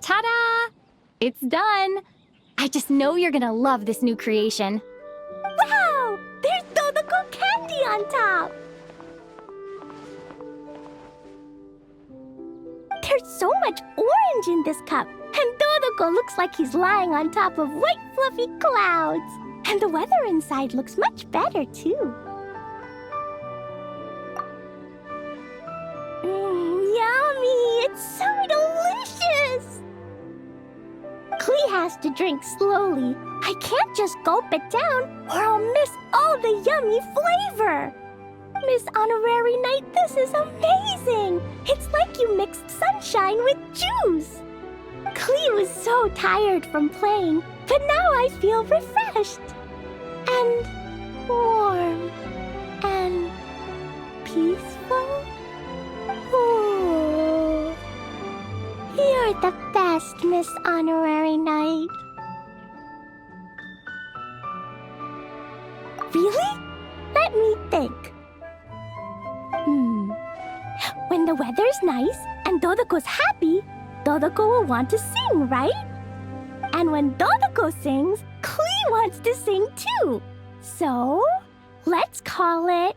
Ta-da! It's done! I just know you're gonna love this new creation. Wow! There's Dodoko candy on top! There's so much orange in this cup, and Dodoko looks like he's lying on top of white fluffy clouds. And the weather inside looks much better, too. Yummy! It's so delicious! Klee has to drink slowly. I can't just gulp it down, or I'll miss all the yummy flavor. Miss Honorary Knight, this is amazing! It's like you mixed sunshine with juice. Klee was so tired from playing, but now I feel refreshed. And warm. And peaceful. Ooh. You're the best, Miss Honorary Knight. Really? Let me think. When the weather's nice and Dodoko's happy, Dodoko will want to sing, right? And when Dodoko sings, Klee wants to sing too. So, let's call it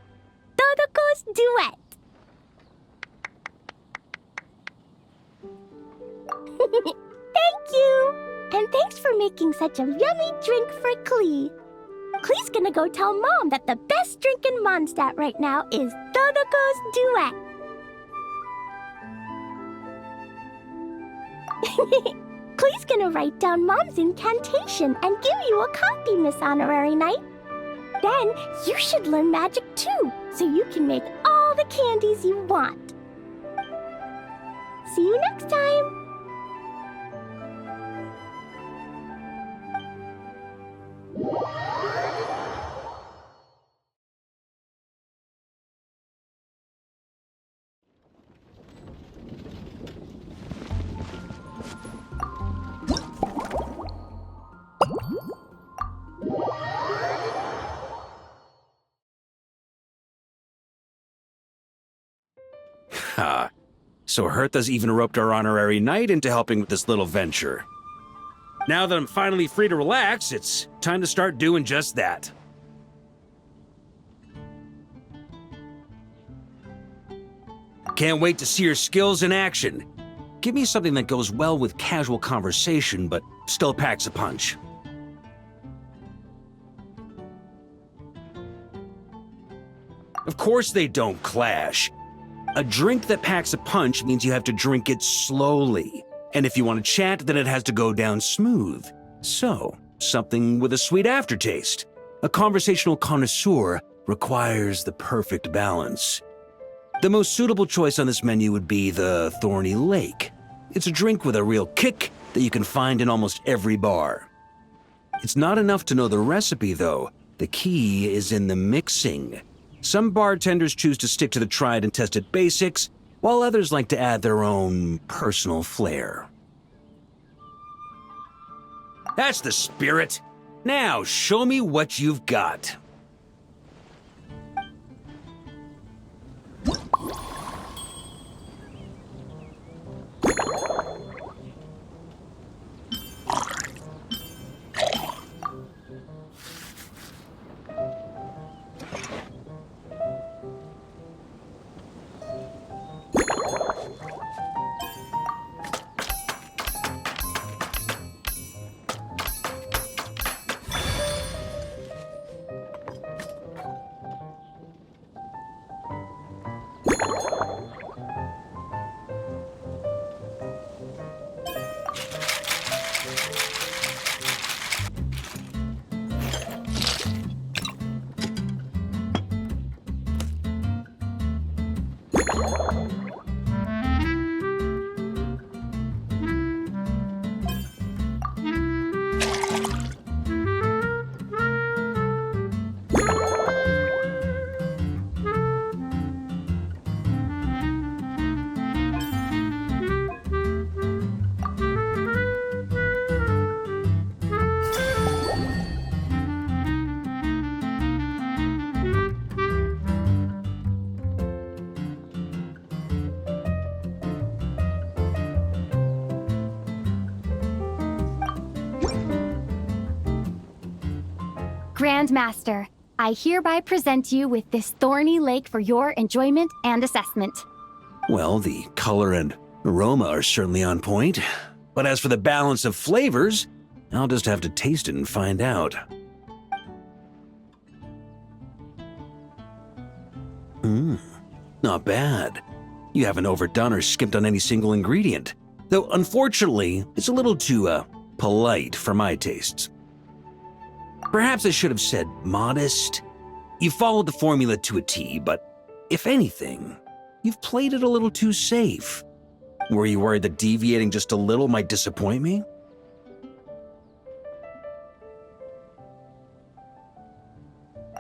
Dodoko's Duet. Thank you! And thanks for making such a yummy drink for Klee. Klee's gonna go tell Mom that the best drink in Mondstadt right now is Dodoko's Duet. Klee's gonna write down Mom's incantation and give you a copy, Miss Honorary Knight. Then you should learn magic too, so you can make all the candies you want. See you next time! Ha! So Hertha's even roped our honorary knight into helping with this little venture. Now that I'm finally free to relax, it's time to start doing just that. Can't wait to see your skills in action. Give me something that goes well with casual conversation, but still packs a punch. Of course they don't clash. A drink that packs a punch means you have to drink it slowly. And if you want to chat, then it has to go down smooth. So, something with a sweet aftertaste. A conversational connoisseur requires the perfect balance. The most suitable choice on this menu would be the Thorny Lake. It's a drink with a real kick that you can find in almost every bar. It's not enough to know the recipe, though. The key is in the mixing. Some bartenders choose to stick to the tried and tested basics, while others like to add their own personal flair. That's the spirit. Now, show me what you've got. Grand Master, I hereby present you with this thorny lake for your enjoyment and assessment. Well, the color and aroma are certainly on point. But as for the balance of flavors, I'll just have to taste it and find out. Not bad. You haven't overdone or skimped on any single ingredient. Though, unfortunately, it's a little too, polite for my tastes. Perhaps I should have said modest. You followed the formula to a T, but if anything, you've played it a little too safe. Were you worried that deviating just a little might disappoint me?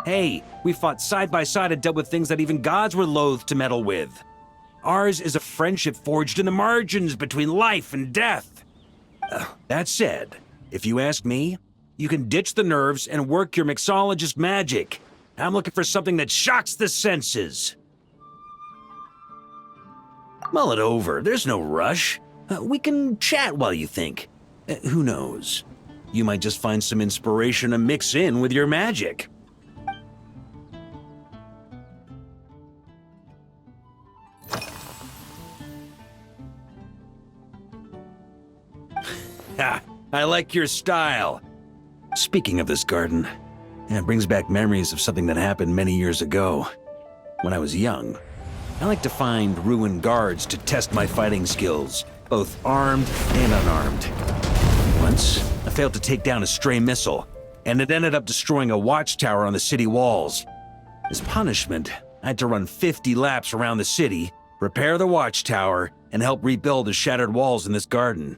Hey, we fought side by side and dealt with things that even gods were loath to meddle with. Ours is a friendship forged in the margins between life and death. That said, if you ask me, you can ditch the nerves and work your mixologist magic. I'm looking for something that shocks the senses. Mull it over, there's no rush. We can chat while you think. Who knows? You might just find some inspiration to mix in with your magic. Ha! I like your style. Speaking of this garden, it brings back memories of something that happened many years ago. When I was young, I like to find ruined guards to test my fighting skills, both armed and unarmed. Once, I failed to take down a stray missile, and it ended up destroying a watchtower on the city walls. As punishment, I had to run 50 laps around the city, repair the watchtower, and help rebuild the shattered walls in this garden.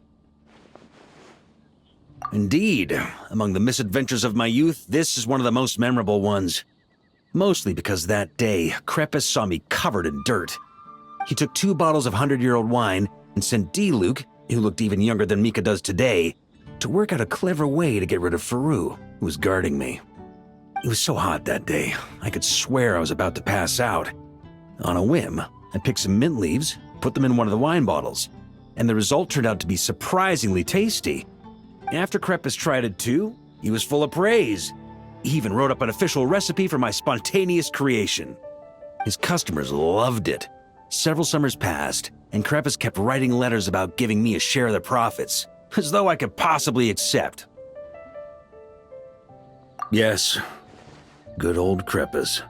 Indeed, among the misadventures of my youth, this is one of the most memorable ones. Mostly because that day, Crepus saw me covered in dirt. He took 2 bottles of 100-year-old wine and sent D-Luke, who looked even younger than Mika does today, to work out a clever way to get rid of Faru, who was guarding me. It was so hot that day, I could swear I was about to pass out. On a whim, I picked some mint leaves, put them in one of the wine bottles, and the result turned out to be surprisingly tasty. After Crepus tried it too, he was full of praise. He even wrote up an official recipe for my spontaneous creation. His customers loved it. Several summers passed, and Crepus kept writing letters about giving me a share of the profits, as though I could possibly accept. Yes, good old Crepus.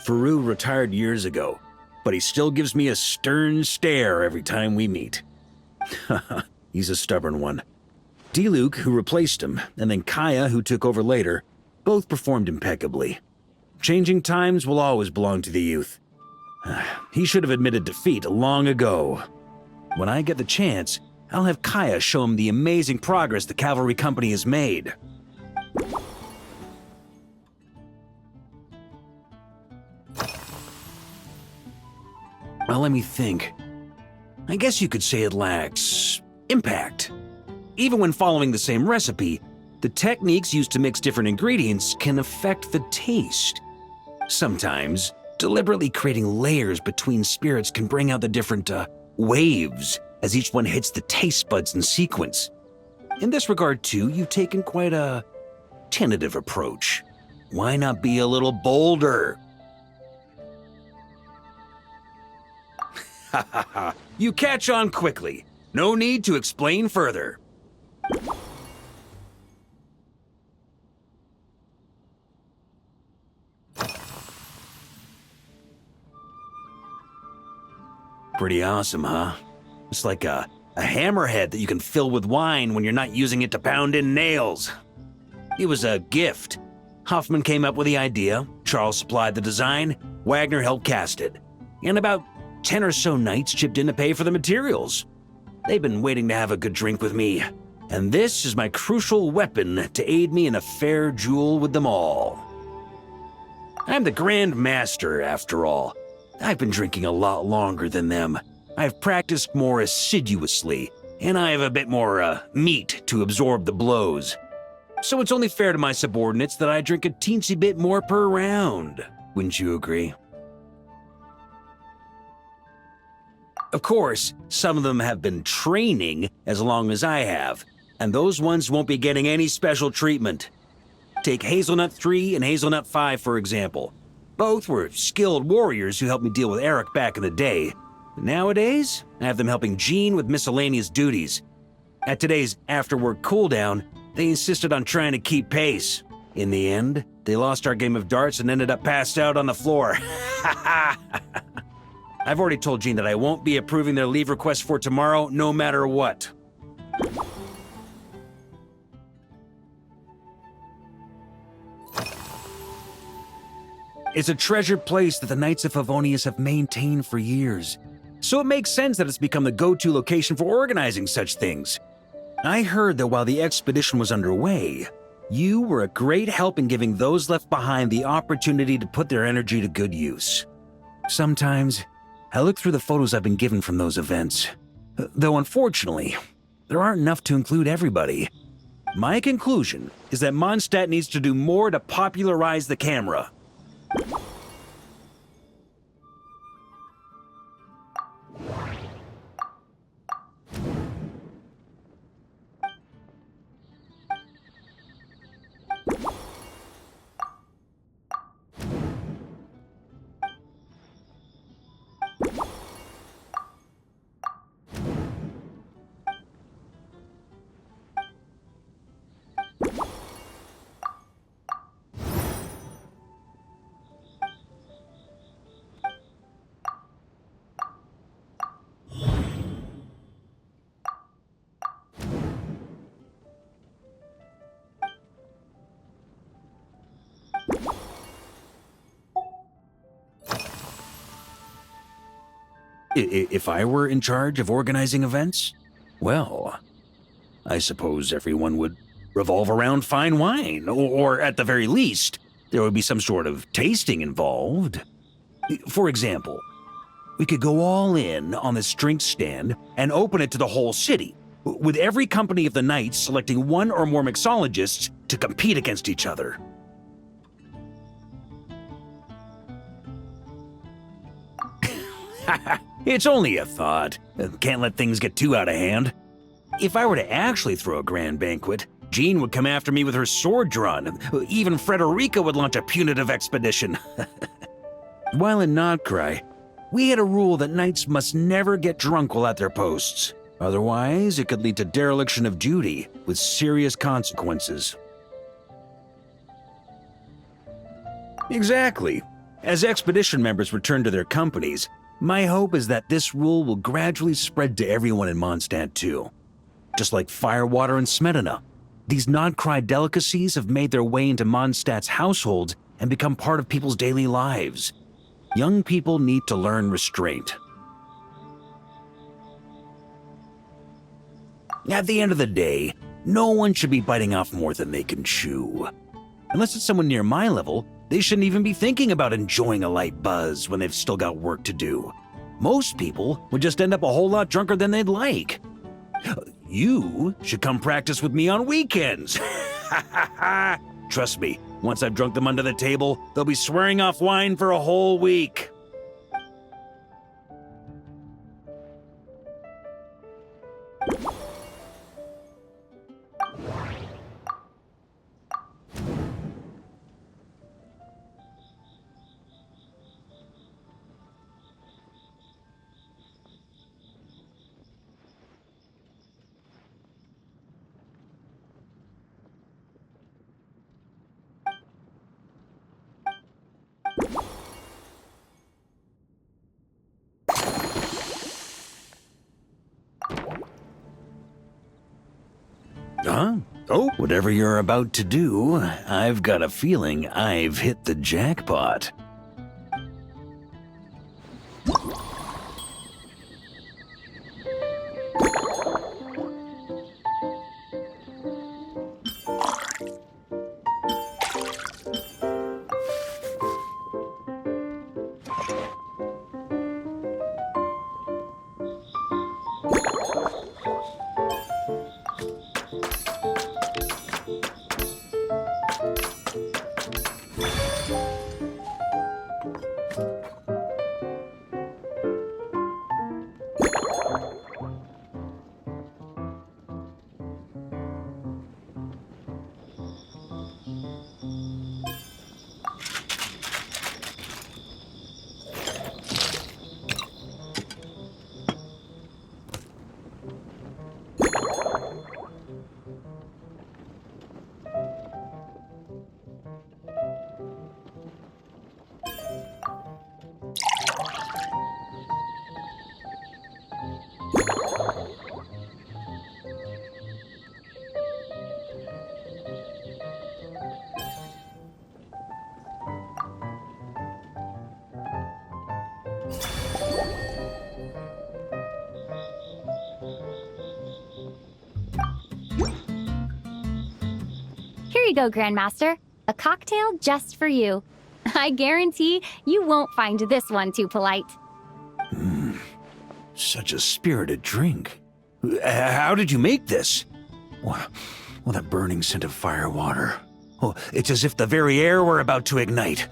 Faru retired years ago, but he still gives me a stern stare every time we meet. He's a stubborn one. D-Luke, who replaced him, and then Kaya, who took over later, both performed impeccably. Changing times will always belong to the youth. He should have admitted defeat long ago. When I get the chance, I'll have Kaya show him the amazing progress the cavalry company has made. Well, let me think. I guess you could say it lacks impact. Even when following the same recipe, the techniques used to mix different ingredients can affect the taste. Sometimes, deliberately creating layers between spirits can bring out the different waves as each one hits the taste buds in sequence. In this regard, too, you've taken quite a tentative approach. Why not be a little bolder? Ha ha ha, you catch on quickly. No need to explain further. Pretty awesome, huh? It's like a hammerhead that you can fill with wine when you're not using it to pound in nails. It was a gift. Hoffman came up with the idea, Charles supplied the design, Wagner helped cast it. And about 10 or so knights chipped in to pay for the materials. They've been waiting to have a good drink with me. And this is my crucial weapon to aid me in a fair duel with them all. I'm the Grand Master, after all. I've been drinking a lot longer than them. I've practiced more assiduously, and I have a bit more, meat to absorb the blows. So it's only fair to my subordinates that I drink a teensy bit more per round. Wouldn't you agree? Of course, some of them have been training as long as I have, and those ones won't be getting any special treatment. Take Hazelnut 3 and Hazelnut 5, for example. Both were skilled warriors who helped me deal with Eric back in the day. Nowadays, I have them helping Jean with miscellaneous duties. At today's after-work cooldown, they insisted on trying to keep pace. In the end, they lost our game of darts and ended up passed out on the floor. I've already told Jean that I won't be approving their leave request for tomorrow, no matter what. It's a treasured place that the Knights of Favonius have maintained for years. So it makes sense that it's become the go-to location for organizing such things. I heard that while the expedition was underway, you were a great help in giving those left behind the opportunity to put their energy to good use. Sometimes, I look through the photos I've been given from those events. Though unfortunately, there aren't enough to include everybody. My conclusion is that Mondstadt needs to do more to popularize the camera. If I were in charge of organizing events, well, I suppose everyone would revolve around fine wine, or at the very least, there would be some sort of tasting involved. For example, we could go all in on this drink stand and open it to the whole city, with every company of the Knights selecting one or more mixologists to compete against each other. It's only a thought. Can't let things get too out of hand. If I were to actually throw a grand banquet, Jean would come after me with her sword drawn. Even Frederica would launch a punitive expedition. While in Notcry, we had a rule that knights must never get drunk while at their posts. Otherwise, it could lead to dereliction of duty, with serious consequences. Exactly. As expedition members return to their companies, my hope is that this rule will gradually spread to everyone in Mondstadt too. Just like firewater and Smedina, these Notcry delicacies have made their way into Mondstadt's households and become part of people's daily lives. Young people need to learn restraint. At the end of the day, no one should be biting off more than they can chew. Unless it's someone near my level, they shouldn't even be thinking about enjoying a light buzz when they've still got work to do. Most people would just end up a whole lot drunker than they'd like. You should come practice with me on weekends. Trust me, once I've drunk them under the table, they'll be swearing off wine for a whole week. Huh? Oh, whatever you're about to do, I've got a feeling I've hit the jackpot. Here you go, Grandmaster. A cocktail just for you. I guarantee you won't find this one too polite. Such a spirited drink. How did you make this? Well, that burning scent of firewater. Oh, it's as if the very air were about to ignite.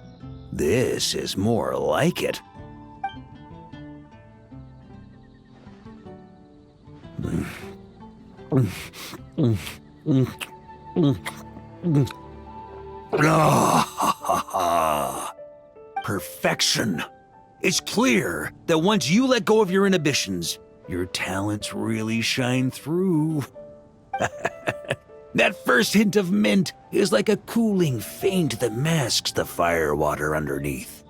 This is more like it. Perfection. It's clear that once you let go of your inhibitions, your talents really shine through. That first hint of mint is like a cooling feint that masks the firewater underneath.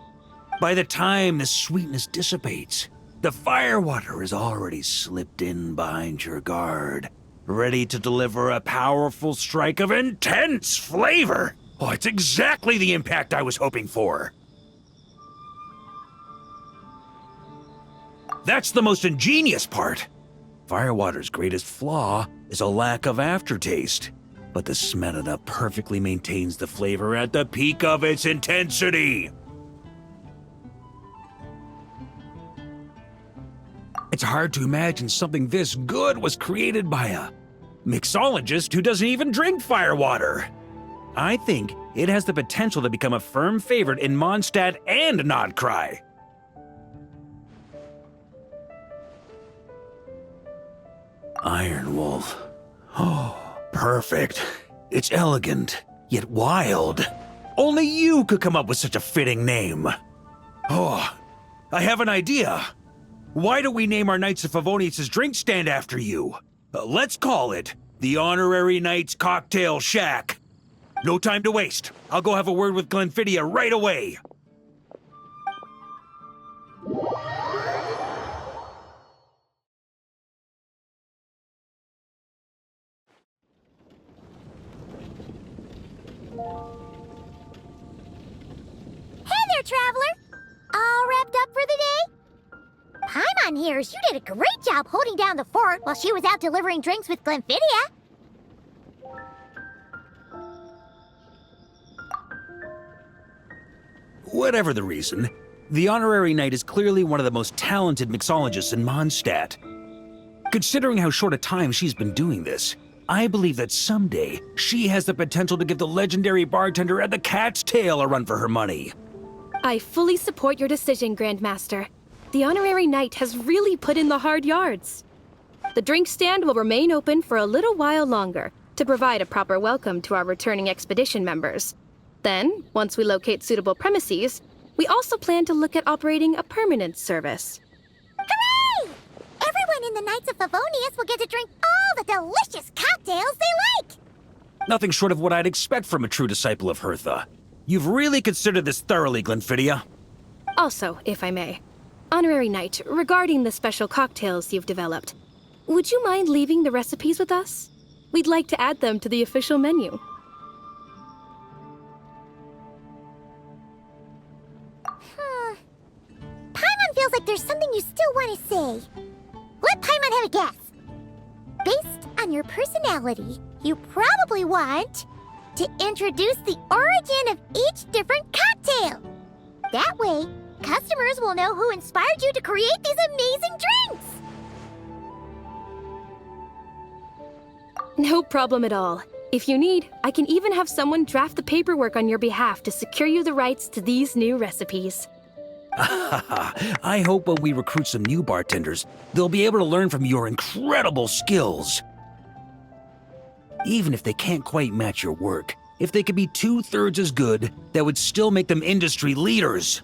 By the time the sweetness dissipates, the firewater has already slipped in behind your guard, ready to deliver a powerful strike of intense flavor. Oh, it's exactly the impact I was hoping for. That's the most ingenious part. Firewater's greatest flaw is a lack of aftertaste, but the Smetana perfectly maintains the flavor at the peak of its intensity. It's hard to imagine something this good was created by a mixologist who doesn't even drink firewater. I think it has the potential to become a firm favorite in Mondstadt and Nodcry. Iron Wolf. Oh, perfect. It's elegant, yet wild. Only you could come up with such a fitting name. Oh, I have an idea. Why don't we name our Knights of Favonius' drink stand after you? Let's call it the Honorary Knights Cocktail Shack. No time to waste. I'll go have a word with Glenfiddia right away. Hey there, traveler! All wrapped up for the day? Paimon hears you did a great job holding down the fort while she was out delivering drinks with Glenfiddia. Whatever the reason, the Honorary Knight is clearly one of the most talented mixologists in Mondstadt. Considering how short a time she's been doing this, I believe that someday she has the potential to give the legendary bartender at the Cat's Tail a run for her money. I fully support your decision, Grandmaster. The Honorary Knight has really put in the hard yards. The drink stand will remain open for a little while longer to provide a proper welcome to our returning expedition members. Then, once we locate suitable premises, we also plan to look at operating a permanent service. Hooray! Everyone in the Knights of Favonius will get to drink all the delicious cocktails they like! Nothing short of what I'd expect from a true disciple of Hertha. You've really considered this thoroughly, Glenfiddia. Also, if I may, Honorary Knight, regarding the special cocktails you've developed, would you mind leaving the recipes with us? We'd like to add them to the official menu. Paimon feels like there's something you still want to say. Let Paimon have a guess. Based on your personality, you probably want to introduce the origin of each different cocktail. That way, customers will know who inspired you to create these amazing drinks. No problem at all. If you need, I can even have someone draft the paperwork on your behalf to secure you the rights to these new recipes. I hope when we recruit some new bartenders, they'll be able to learn from your incredible skills. Even if they can't quite match your work, if they could be 2/3 as good, that would still make them industry leaders.